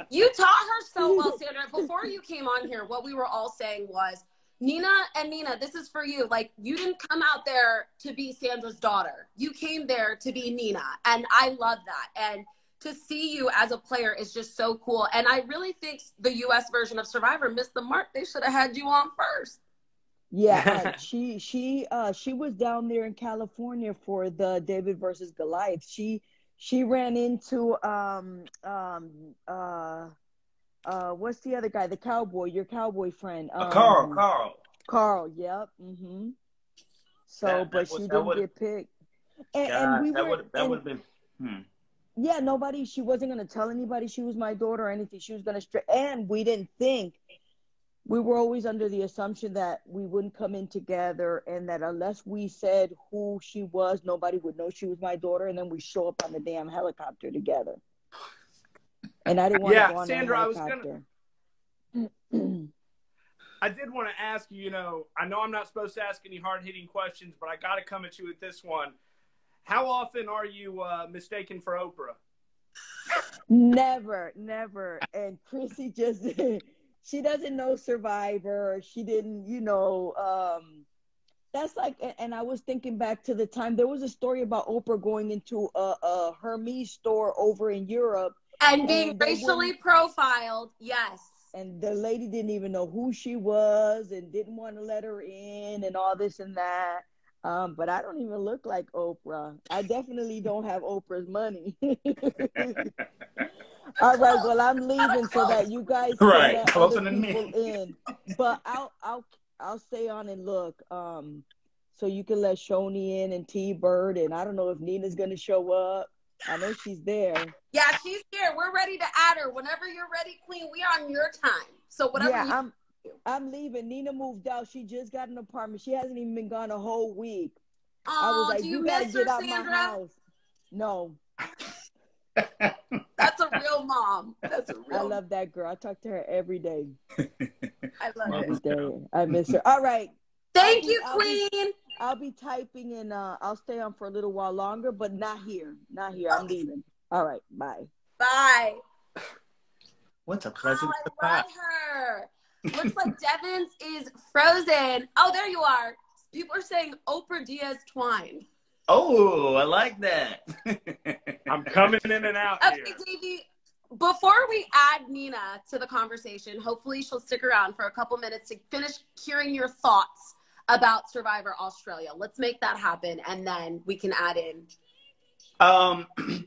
You taught her so well, Sandra. Before you came on here, what we were all saying was, Nina and Nina, this is for you. Like, you didn't come out there to be Sandra's daughter. You came there to be Nina. And I love that. And to see you as a player is just so cool. And I really think the U.S. version of Survivor missed the mark. They should have had you on first. Yeah, she was down there in California for the David versus Goliath. She ran into what's the other guy? The cowboy, your cowboy friend. Carl, yep. Mm-hmm. So, but she didn't get picked. And we were that would have been. Yeah, she wasn't going to tell anybody she was my daughter or anything. She was going to and we didn't think. We were always under the assumption that we wouldn't come in together, and that unless we said who she was, nobody would know she was my daughter, and then we show up on the damn helicopter together. And I didn't want to go on Sandra, that helicopter. I did want to ask you, I know I'm not supposed to ask any hard-hitting questions, but I got to come at you with this one. How often are you mistaken for Oprah? Never. And Chrissy just, she doesn't know Survivor. She didn't, that's like, and I was thinking back to the time, there was a story about Oprah going into a Hermes store over in Europe. And being racially profiled, yes. And the lady didn't even know who she was and didn't want to let her in and all this and that. But I don't even look like Oprah. I definitely don't have Oprah's money. All right, well, I'm leaving so that you guys can let other people in. But I'll stay on and look. So you can let Shoni in and T-Bird, and I don't know if Nina's gonna show up. I know she's there. Yeah, she's here. We're ready to add her. Whenever you're ready, Queen, we are on your time. So whatever I'm leaving. Nina moved out. She just got an apartment. She hasn't even been gone a whole week. Oh, I was like, do you gotta miss get her, out Sandra? my house. No. That's a real mom. I love that girl. I talk to her every day. I love every day. I miss her. All right. Thank Thank you, Queen. I'll be typing and I'll stay on for a little while longer, but not here. Not here. I'm leaving. All right. Bye. Bye. What's a pleasant Oh, I love her. Looks like Devens is frozen. Oh, there you are. People are saying Oprah Diaz-Twine. Oh, I like that. I'm coming in and out Okay, here. Davie, before we add Nina to the conversation, hopefully she'll stick around for a couple minutes to finish hearing your thoughts about Survivor Australia. Let's make that happen, and then we can add in.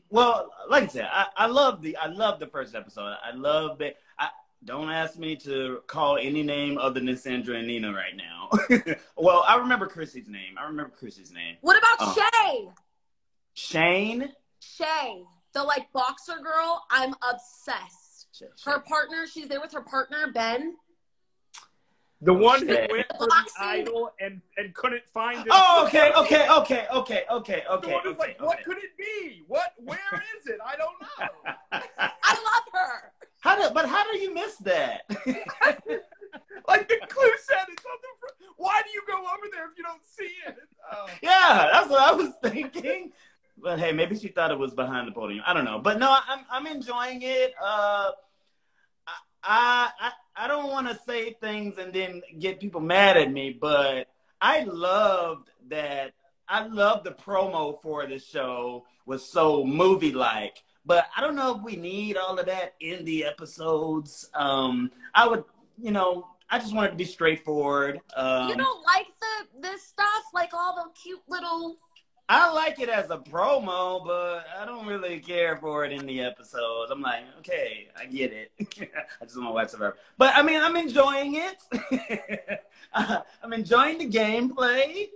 Well, like I said, I love the first episode. I love it. Don't ask me to call any name other than Sandra and Nina right now. Well, I remember Chrissy's name. What about Shay? Shane? Shay, the like boxer girl. I'm obsessed. Shay. Her partner, she's there with her partner, Ben. The one who Okay. went for the idol and couldn't find it. Oh, okay. The one who's like, what Okay. could it be? Where is it? I don't know. I love her. How do you miss that? Like the clue said, it's on the front. Why do you go over there if you don't see it? Oh. Yeah, that's what I was thinking. But hey, maybe she thought it was behind the podium. I don't know. But no, I'm enjoying it. I don't want to say things and then get people mad at me, but I loved that. I love the promo for the show was so movie-like. But I don't know if we need all of that in the episodes. I would, I just want it to be straightforward. You don't like this stuff, like all the cute little. I like it as a promo, but I don't really care for it in the episodes. I'm like, okay, I get it. I just want to watch Survivor. But, I mean, I'm enjoying it. I'm enjoying the gameplay.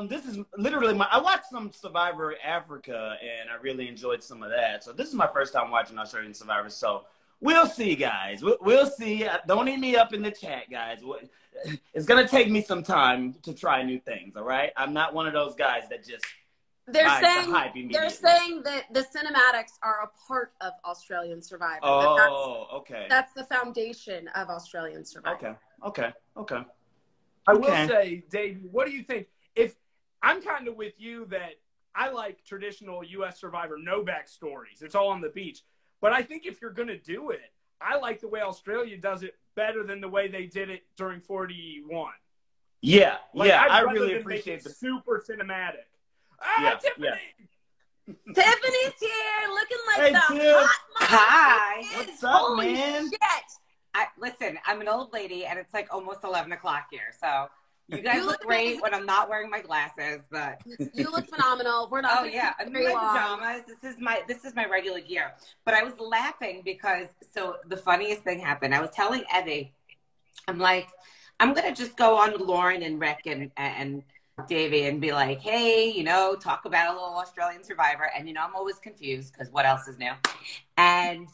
This is literally I watched some Survivor Africa, and I really enjoyed some of that. So this is my first time watching Australian Survivor. So we'll see, guys. We'll see. Don't eat me up in the chat, guys. It's going to take me some time to try new things, all right? I'm not one of those guys that just They're hype saying that the cinematics are a part of Australian Survivor. Oh, okay. That's the foundation of Australian Survivor. Okay. I will say, Dave, what do you think? If I'm kind of with you that I like traditional U.S. Survivor no backstories. It's all on the beach. But I think if you're going to do it, I like the way Australia does it better than the way they did it during 41. Yeah, I rather really than appreciate make it the super cinematic. Tiffany! Tiffany's here, looking like Hey, the Tiff. hot mom. Hi. She is. What's up, Holy man? Shit. Listen, I'm an old lady, and it's like almost 11 o'clock here. So you guys You look look great amazing. when I'm not wearing my glasses. But You look phenomenal. We're not. oh yeah, I'm in very my long. pajamas. This is my regular gear. But I was laughing because the funniest thing happened. I was telling Evie, I'm like, I'm gonna just go on with Lauren and Rick and Davie and be like, hey, talk about a little Australian Survivor. And I'm always confused because what else is new? And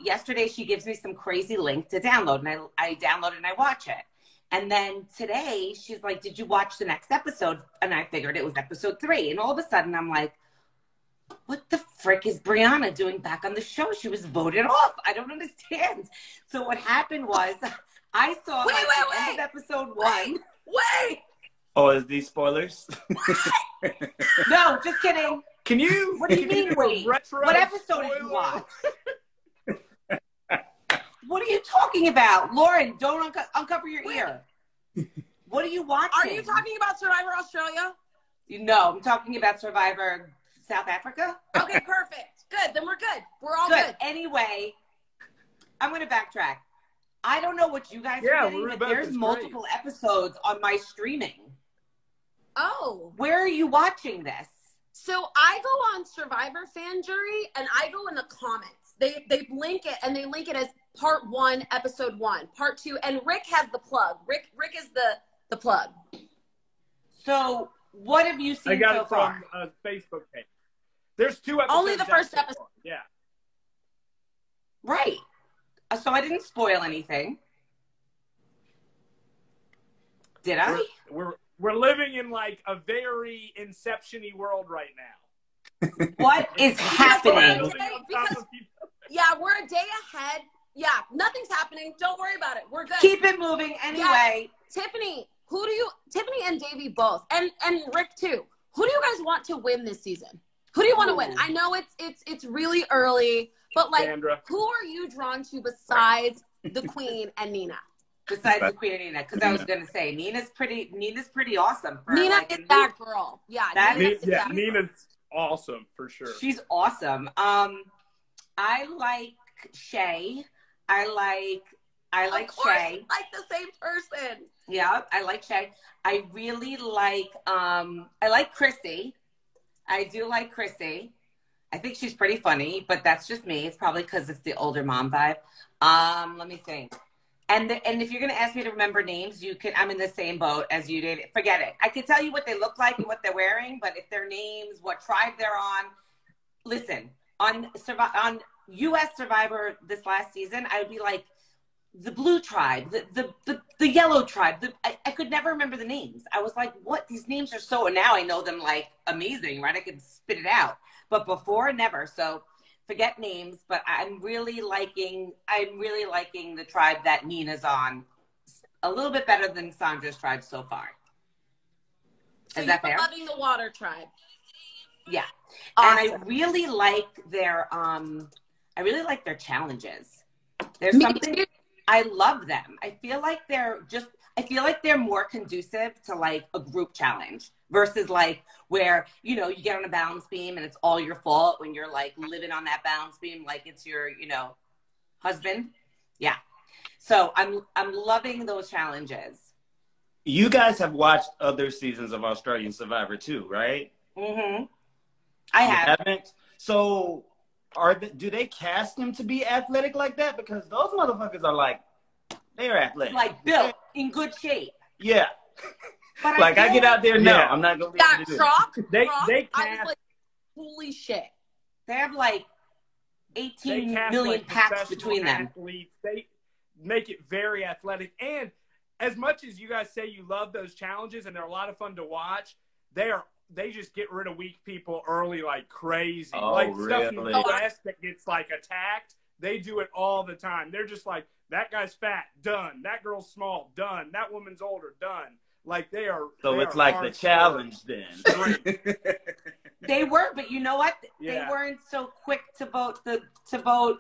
yesterday she gives me some crazy link to download, and I download it and I watch it. And then today she's like, did you watch the next episode? And I figured it was episode 3. And all of a sudden I'm like, what the frick is Brianna doing back on the show? She was voted off. I don't understand. So what happened was I saw the end of episode 1. Wait. Oh, is these spoilers? No, just kidding. Can you? What do you mean, wait? retro What episode did you spoiler? watch? What are you talking about? Lauren, don't uncover your ear. What are you watching? Are you talking about Survivor Australia? No, I'm talking about Survivor South Africa. Okay, perfect. Good. Then we're good. We're all good. Anyway, I'm going to backtrack. I don't know what you guys Yeah, are getting, we're but about there's this multiple episodes on my streaming. Oh. Where are you watching this? So I go on Survivor Fan Jury and I go in the comments. They link it and they link it as part 1, episode 1, part 2, and Rick has the plug. Rick is the plug. So what have you seen I got so it far? from a Facebook page. There's 2 episodes. Only the first out so episode. far. Yeah. Right. So I didn't spoil anything. Did I? We're living in like a very Inception-y world right now. What is happening? Yeah, we're a day ahead. Yeah, nothing's happening. Don't worry about it. We're good. Keep it moving. Anyway, Tiffany and Davie both, and Rick too. Who do you guys want to win this season? Who do you want to win? I know it's really early, but like, Sandra. who are you drawn to besides the Queen and Nina? Besides the Queen and Nina, because I was going to say Nina's pretty awesome. Nina like, is that girl. Yeah, Nina's awesome for sure. She's awesome. I like Shay. I like Shay. Like the same person. Yeah, I like Shay. I really like I like Chrissy. I do like Chrissy. I think she's pretty funny, but that's just me. It's probably because it's the older mom vibe. Let me think. And if you're gonna ask me to remember names, you can. I'm in the same boat as you did. Forget it. I can tell you what they look like and what they're wearing, but if their names, what tribe they're on, listen. On U.S. Survivor this last season, I would be like the blue tribe, the yellow tribe. I could never remember the names. I was like, what? These names are so. And now I know them like amazing, right? I could spit it out, but before, never. So. Forget names, but I'm really liking the tribe that Nina's on a little bit better than Sandra's tribe so far. So Is that fair? Loving the water tribe. Yeah. Awesome. And I really like their challenges. There's Me something too. I love them. I feel like they're more conducive to like a group challenge versus like where, you know, you get on a balance beam and it's all your fault when you're like living on that balance beam like it's your, you know, husband. Yeah. So I'm loving those challenges. You guys have watched other seasons of Australian Survivor too, right? Mm-hmm. I have. Haven't? So do they cast them to be athletic like that? Because those motherfuckers are like, they're athletic. Like built in good shape. Yeah. But like I get out there, no, I'm not gonna be able to do it. They I cast, was like, holy shit. They have like 18 million packs between them. Athletes. They make it very athletic. And as much as you guys say you love those challenges and they're a lot of fun to watch, they just get rid of weak people early like crazy. Oh, like really? stuff in the West that gets like attacked, they do it all the time. They're just like, that guy's fat, done. That girl's small, done. That woman's older, done. Like they are. So it's like the challenge then. They were, but you know what? Yeah. They weren't so quick to vote the guy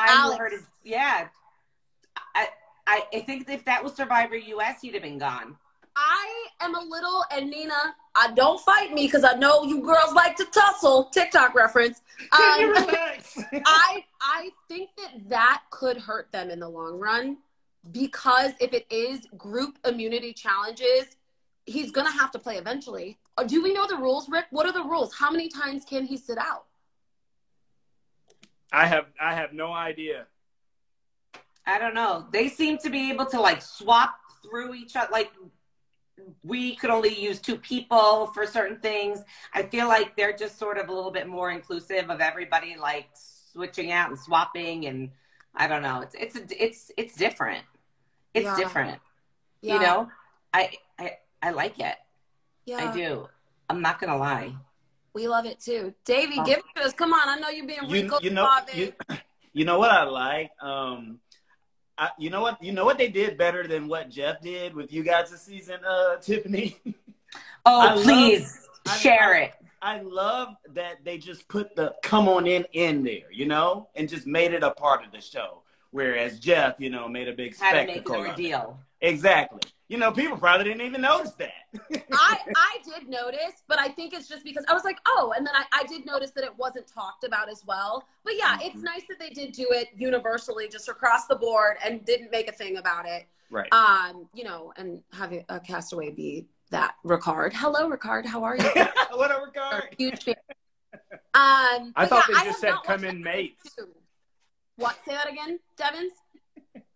Alex. who hurt his. Yeah, I think if that was Survivor US, he'd have been gone. I am a little, and Nina, don't fight me because I know you girls like to tussle. TikTok reference. Can you relax? I think that could hurt them in the long run because if it is group immunity challenges, he's going to have to play eventually. Do we know the rules, Rick? What are the rules? How many times can he sit out? I have no idea. I don't know. They seem to be able to like swap through each other. Like we could only use 2 people for certain things. I feel like they're just sort of a little bit more inclusive of everybody like switching out and swapping, and I don't know. It's different. It's different. Yeah. You know, I like it. Yeah. I do. I'm not gonna lie. We love it too. Davie, give it to us. Come on. I know you're being Rico. You know what I like? You know what they did better than what Jeff did with you guys this season, Tiffany? Oh, please share it. I love that they just put the come on in there, you know, and just made it a part of the show. Whereas Jeff, you know, made a big spectacle. Had to make an ordeal. Exactly. You know, people probably didn't even notice that. I did notice, but I think it's just because I was like, oh, and then I did notice that it wasn't talked about as well. But yeah, it's nice that they did do it universally, just across the board, and didn't make a thing about it. Right. You know, and having a castaway be that Ricard. Hello, Ricard. How are you? What up, Ricard? Huge fan. I thought they just said come in mates. What? Say that again, Devens?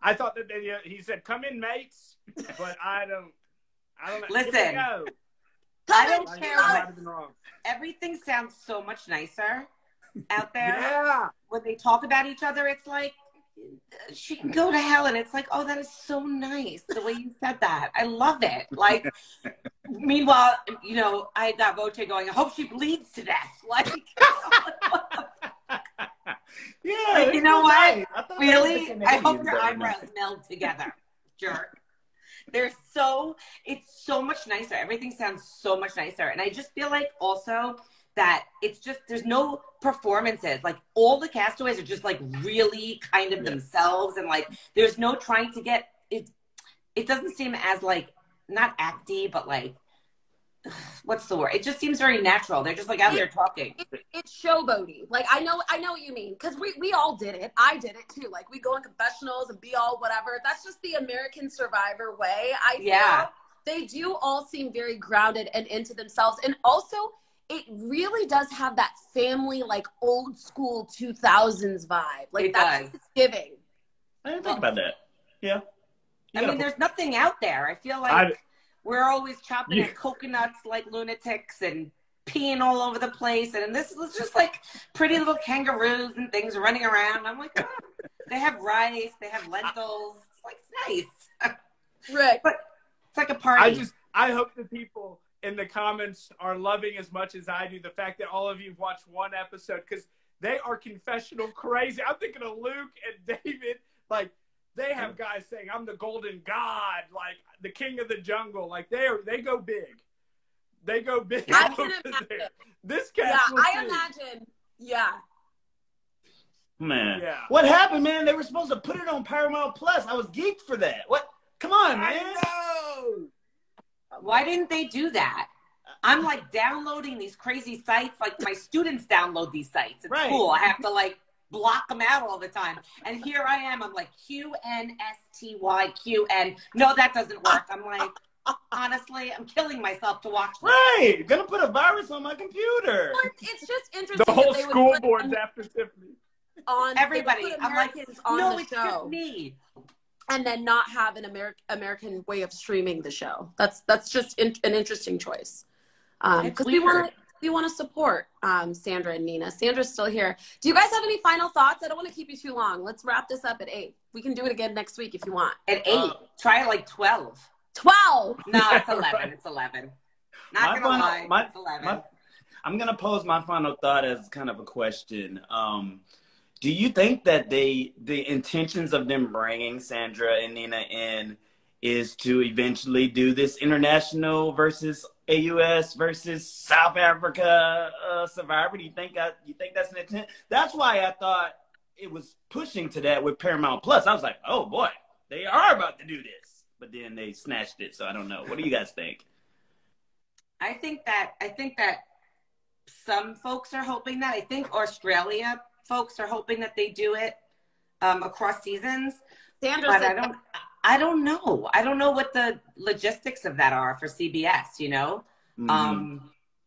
I thought that he said come in mates, but I don't know. Listen, I don't care. I might have been wrong. Everything sounds so much nicer out there. Yeah. When they talk about each other, it's like she can go to hell, and it's like, oh, that is so nice the way you said that. I love it. Like, meanwhile, you know, I got Voce going, I hope she bleeds to death. Like, yeah, like, you know what? Nice. Really? I hope your eyebrows meld together, jerk. It's so much nicer. Everything sounds so much nicer. And I just feel like also that it's just, there's no performances. Like all the castaways are just like really kind of themselves. And like, there's no trying to get it. It doesn't seem as like, not acty, but like, what's the word? It just seems very natural. They're just like out there talking. It's showboaty. Like I know what you mean, because we all did it. I did it too. Like we go in confessionals and be all whatever. That's just the American Survivor way. I feel they do all seem very grounded and into themselves, and also it really does have that family, like old school 2000s vibe. Like it that's does. what it's giving. I didn't think about that. Yeah. I mean, there's nothing out there. I feel like we're always chopping at coconuts like lunatics and peeing all over the place. And this was just like pretty little kangaroos and things running around. I'm like, oh, they have rice, they have lentils. It's like, it's nice. Rick. But it's like a party. I hope the people in the comments are loving as much as I do the fact that all of you watched one episode, because they are confessional crazy. I'm thinking of Luke and David. Like, they have guys saying, I'm the golden god, like the king of the jungle. Like they go big. They go big. I can imagine. This cast imagine. Yeah. Man. Yeah. What happened, man? They were supposed to put it on Paramount Plus. I was geeked for that. What? Come on, man. I know. Why didn't they do that? I'm like downloading these crazy sites. Like my students download these sites at school. I have to like block them out all the time. And here I am. I'm like QNSTYQN. No, that doesn't work. I'm like, honestly, I'm killing myself to watch this. Right. Gonna put a virus on my computer. Well, it's just interesting. The whole that they school would board's after Tiffany. On everybody. I'm like, on no, the it's show. just me. And then not have an American way of streaming the show. That's just an interesting choice. Because we want to support Sandra and Nina. Sandra's still here. Do you guys have any final thoughts? I don't want to keep you too long. Let's wrap this up at 8. We can do it again next week if you want. At 8. Try like 12. 12. No, it's 11. It's 11. Not gonna lie. It's 11. I'm gonna pose my final thought as kind of a question. Do you think that the intentions of them bringing Sandra and Nina in is to eventually do this international versus AUS versus South Africa Survivor? Do you think that's an intent? That's why I thought it was pushing to that with Paramount Plus. I was like, oh boy, they are about to do this, but then they snatched it. So I don't know. What do you guys think? I think that some folks are hoping that. I think Australia folks are hoping that they do it across seasons. Sandra but said I don't know. I don't know what the logistics of that are for CBS, you know? Mm-hmm.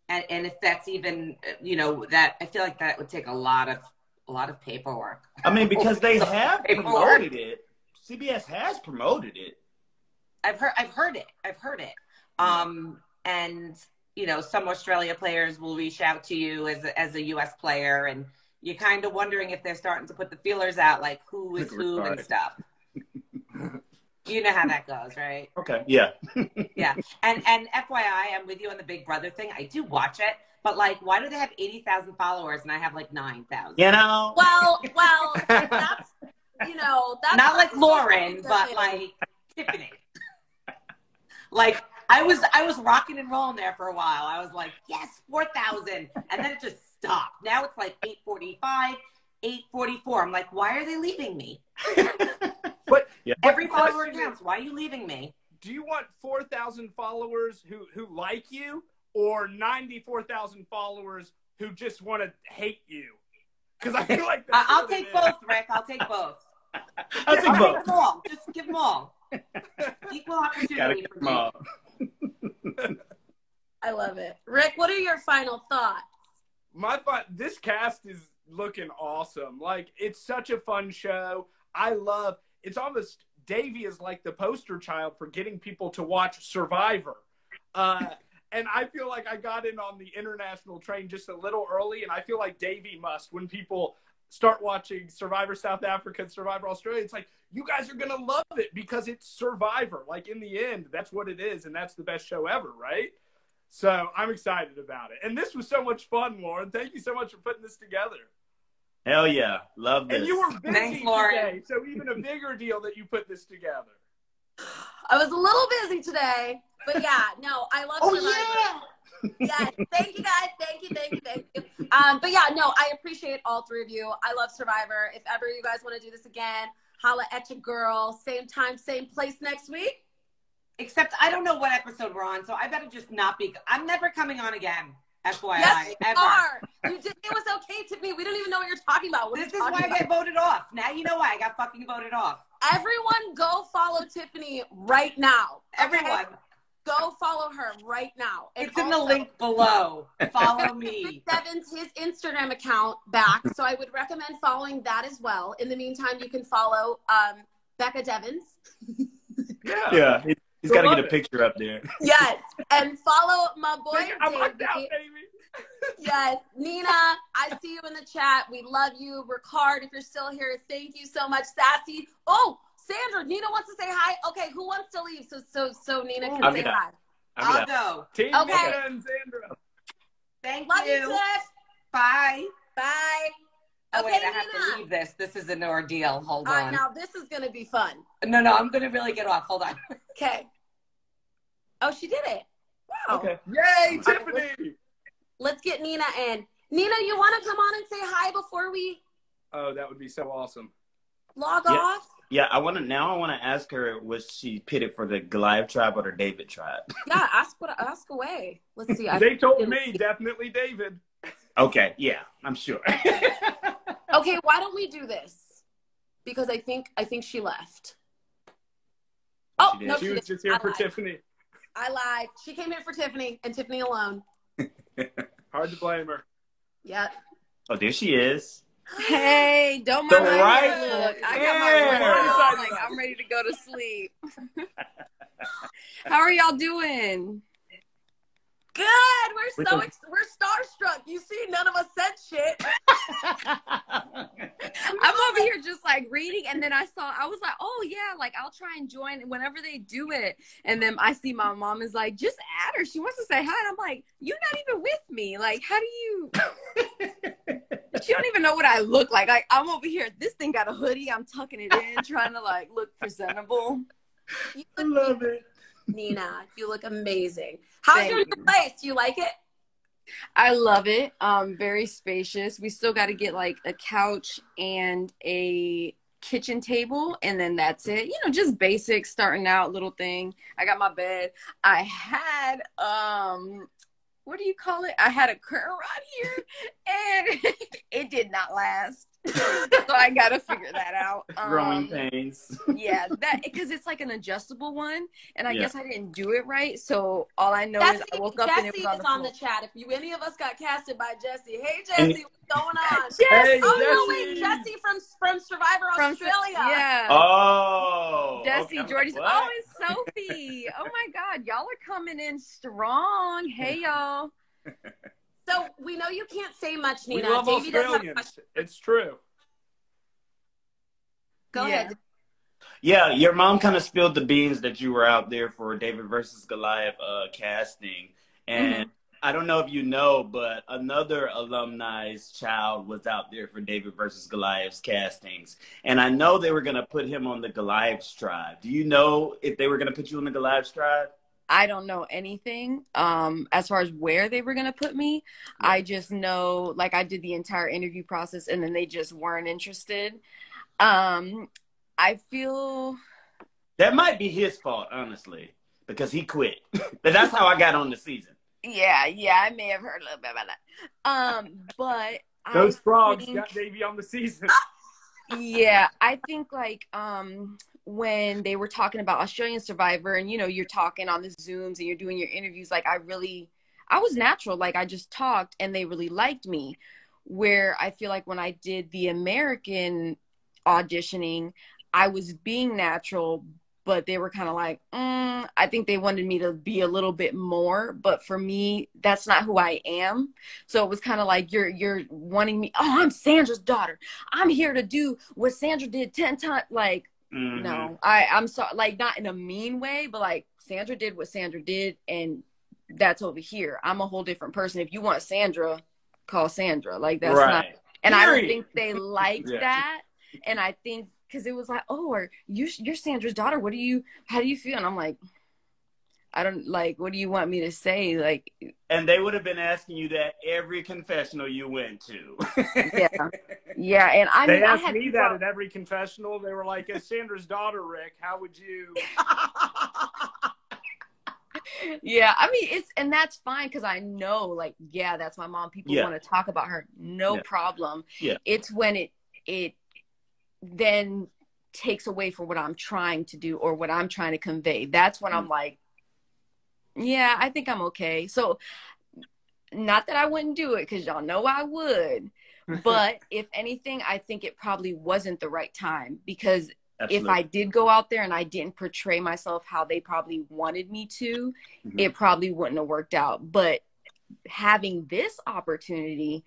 And if that's even, you know, that I feel like that would take a lot of paperwork. I mean, because they have promoted it. CBS has promoted it. I've heard it. And you know, some Australia players will reach out to you as a US player, and you're kind of wondering if they're starting to put the feelers out, like who is who and stuff. You know how that goes, right? Okay. Yeah. Yeah. And FYI, I'm with you on the Big Brother thing. I do watch it, but like, why do they have 80,000 followers and I have like 9,000? You know? Well, that's, you know, that's not like Lauren, but like Tiffany. Like, I was rocking and rolling there for a while. I was like, yes, 4,000. And then it just stopped. Now it's like 845, 844. I'm like, why are they leaving me? But every follower counts. Why are you leaving me? Do you want 4,000 followers who like you, or 94,000 followers who just want to hate you? Because I feel like that's I'll take both, Rick. I'll take both. I'll take both. Give them all. Just give them all. Equal opportunity for me. I love it. Rick, what are your final thoughts? This cast is looking awesome. Like, it's such a fun show. It's almost, Davie is like the poster child for getting people to watch Survivor. And I feel like I got in on the international train just a little early, and I feel like Davie must, when people start watching Survivor South Africa and Survivor Australia, it's like, you guys are going to love it because it's Survivor. Like, in the end, that's what it is, and that's the best show ever, right? So I'm excited about it. And this was so much fun, Lauren. Thank you so much for putting this together. Hell yeah. Love this. And you were busy Thanks, Lauren. today, so even a bigger deal that you put this together. I was a little busy today, but yeah, no, I love Survivor. Yes, thank you guys. Thank you. But yeah, no, I appreciate all three of you. I love Survivor. If ever you guys want to do this again, holla at your girl. Same time, same place next week. Except I don't know what episode we're on, so I better just not be. I'm never coming on again. FYI. Yes, you ever. are. You did. It was okay, Tiffany. We don't even know what you're talking about. This is why I got voted off. Now you know why I got fucking voted off. Everyone, go follow Tiffany right now. Okay? Everyone. Go follow her right now. And it's in the link below. Follow me. Devens, his Instagram account back, so I would recommend following that as well. In the meantime, you can follow Becca Devens. Yeah, he's got to get a picture up there. Yes, and follow my boy Davie. Yes, Nina, I see you in the chat. We love you. Work hard if you're still here. Thank you so much, Sassy. Oh, Sandra, Nina wants to say hi. Okay, who wants to leave so Nina can say hi? I'll go. Team Okay. Nina and Sandra. Thank Love you, you. Tiff. Bye. Bye. Oh, Okay, wait, I Nina. have to leave this. This is an ordeal. Hold All right, on. now this is going to be fun. No, I'm going to really get off. Hold on. Okay. Oh, she did it. Wow. Okay. Yay, Tiffany! Let's get Nina in. Nina, you want to come on and say hi before we Oh, that would be so awesome. log Yeah. off? Yeah, I want to ask her, was she pitted for the Goliath tribe or the David tribe? Yeah, ask away. Let's see. They told me definitely David. Okay, yeah, I'm sure. Okay, why don't we do this? Because I think she left. Oh, She did. no, She she was didn't. just here I for lied. Tiffany. I lied. She came here for Tiffany and Tiffany alone. Hard to blame her. Yep. Oh, there she is. Hey, don't The mind my right hair. Look, I got hair. my one on, like I'm ready to go to sleep. How are y'all doing? Good. We're starstruck. You see, none of us said shit. I'm over here just like reading, and then I was like, oh yeah, like I'll try and join whenever they do it. And then I see my mom is like, just add her. She wants to say hi. And I'm like, you're not even with me. Like, how do you? She don't even know what I look like. I'm over here. This thing got a hoodie. I'm tucking it in, trying to like look presentable. You I look love it. Nina, you look amazing. How's your new place? Do you like it? I love it. Very spacious. We still got to get like a couch and a kitchen table, and then that's it. You know, just basic starting out little thing. I got my bed. I had what do you call it? I had a curtain rod here, and it did not last. So I got to figure that out. Growing pains. Yeah, that because it's like an adjustable one, and I guess I didn't do it right. So all I know is I woke up and it was Jesse on is the chat. floor. If any of us got casted by Jesse, hey Jesse, what's going on? Hey, Oh no, Jesse. wait, Jesse from Survivor Australia. Yeah. Oh. Jesse, okay, Jordy's. what? Oh, it's Sophie. Oh my God, y'all are coming in strong. Hey y'all. So we know you can't say much, We Nina. love Davie does have a Australians. question. It's true. Go Yeah. ahead. Yeah, your mom kind of spilled the beans that you were out there for David versus Goliath casting. And I don't know if you know, but another alumni's child was out there for David versus Goliath's castings. And I know they were going to put him on the Goliath's tribe. Do you know if they were going to put you on the Goliath's tribe? I don't know anything as far as where they were going to put me. I just know, like, I did the entire interview process and then they just weren't interested. I feel... That might be his fault, honestly, because he quit. But that's how I got on the season. Yeah, I may have heard a little bit about that. But Those frogs think- got Davie on the season. Yeah, I think like when they were talking about Australian Survivor and, you know, you're talking on the Zooms and you're doing your interviews, like I was natural. Like I just talked and they really liked me. Where I feel like when I did the American auditioning, I was being natural, but they were kind of like, I think they wanted me to be a little bit more. But for me, that's not who I am. So it was kind of like, you're wanting me. Oh, I'm Sandra's daughter. I'm here to do what Sandra did 10 times. Like, no, I'm sorry, like not in a mean way, but like Sandra did what Sandra did. And that's over here. I'm a whole different person. If you want Sandra, call Sandra. Like that's not, and I don't think they liked that. And I think because it was like, oh, you're Sandra's daughter. How do you feel? And I'm like, I don't like, what do you want me to say? Like, and they would have been asking you that every confessional you went to. Yeah. And they asked me that at every confessional. They were like, as Sandra's daughter, Rick, how would you? Yeah, I mean, and that's fine because I know, like, yeah, that's my mom. People want to talk about her, no problem. Yeah, it's when it then takes away from what I'm trying to do or what I'm trying to convey. That's when I'm like, yeah, I think I'm okay. So, not that I wouldn't do it because y'all know I would, but if anything, I think it probably wasn't the right time because. Absolutely. If I did go out there and I didn't portray myself how they probably wanted me to, it probably wouldn't have worked out. But having this opportunity,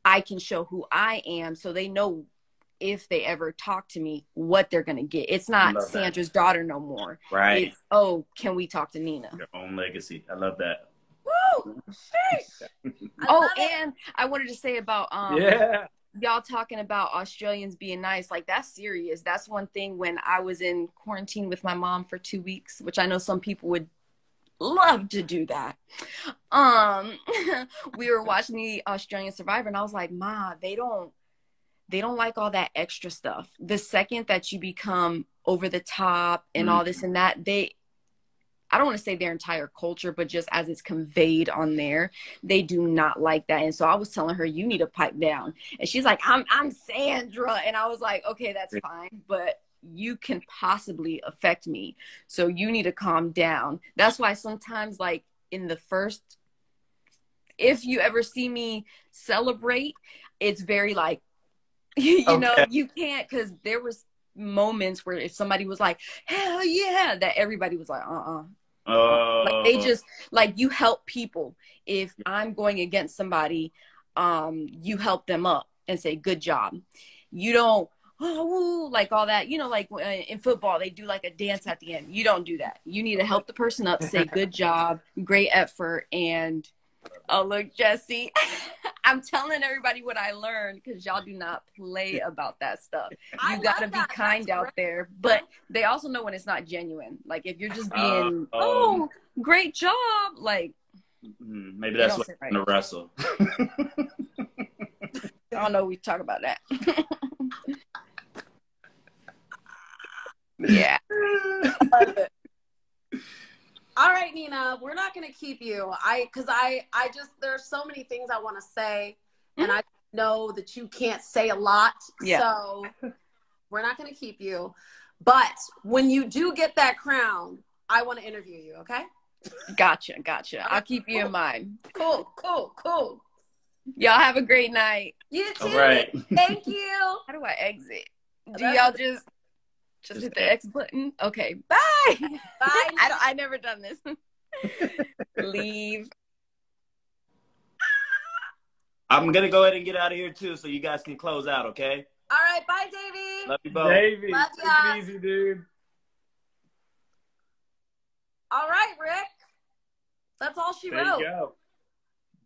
I can show who I am so they know if they ever talk to me, what they're going to get. It's not Sandra's daughter no more. Right. It's, oh, can we talk to Nina? Your own legacy. I love that. Woo! And I wanted to say about y'all talking about Australians being nice, like that's serious. That's one thing. When I was in quarantine with my mom for 2 weeks, which I know some people would love to do that. We were watching the Australian Survivor and I was like, Ma, they don't like all that extra stuff. The second that you become over the top and all this and that, I don't want to say their entire culture, but just as it's conveyed on there, they do not like that. And so I was telling her, you need to pipe down. And she's like, I'm Sandra. And I was like, okay, that's fine, but you can possibly affect me. So you need to calm down. That's why sometimes, like in the first, if you ever see me celebrate, it's very like, you know, you can't, because there was moments where if somebody was like, hell yeah, that everybody was like, like they just, like, you help people. If I'm going against somebody, you help them up and say, good job. You don't, like all that, you know, like in football, they do like a dance at the end. You don't do that. You need to help the person up, say, good job, great effort. And oh, look, Jesse, I'm telling everybody what I learned because y'all do not play about that stuff. You got to be kind out there, but they also know when it's not genuine. Like if you're just being, oh, great job. Like maybe that's what I'm going to wrestle. I don't know. We talk about that. Yeah. All right, Nina, we're not going to keep you. Because I just, there's so many things I want to say, and I know that you can't say a lot. Yeah. So we're not going to keep you. But when you do get that crown, I want to interview you, okay? Gotcha. I'll keep you in mind. Cool. Y'all have a great night. You too. All right. Thank you. How do I exit? Do y'all just hit the X button? Okay. Bye. Bye. I never done this. Leave. I'm going to go ahead and get out of here too so you guys can close out, okay? All right. Bye, Davie. Love you both. Davie, Love take ya. it easy, dude. All right, Rick. That's all she wrote. There you go.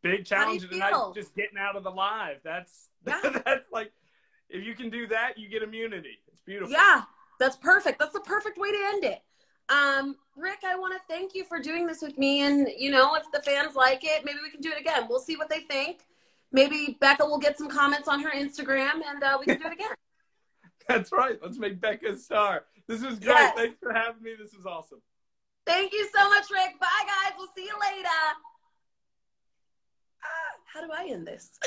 Big challenge tonight, just getting out of the live. That's like, if you can do that, you get immunity. It's beautiful. Yeah, that's perfect. That's the perfect way to end it. Rick, I want to thank you for doing this with me. And, you know, if the fans like it, maybe we can do it again. We'll see what they think. Maybe Becca will get some comments on her Instagram and we can do it again. That's right. Let's make Becca a star. This was great. Yes. Thanks for having me. This was awesome. Thank you so much, Rick. Bye, guys. We'll see you later. How do I end this?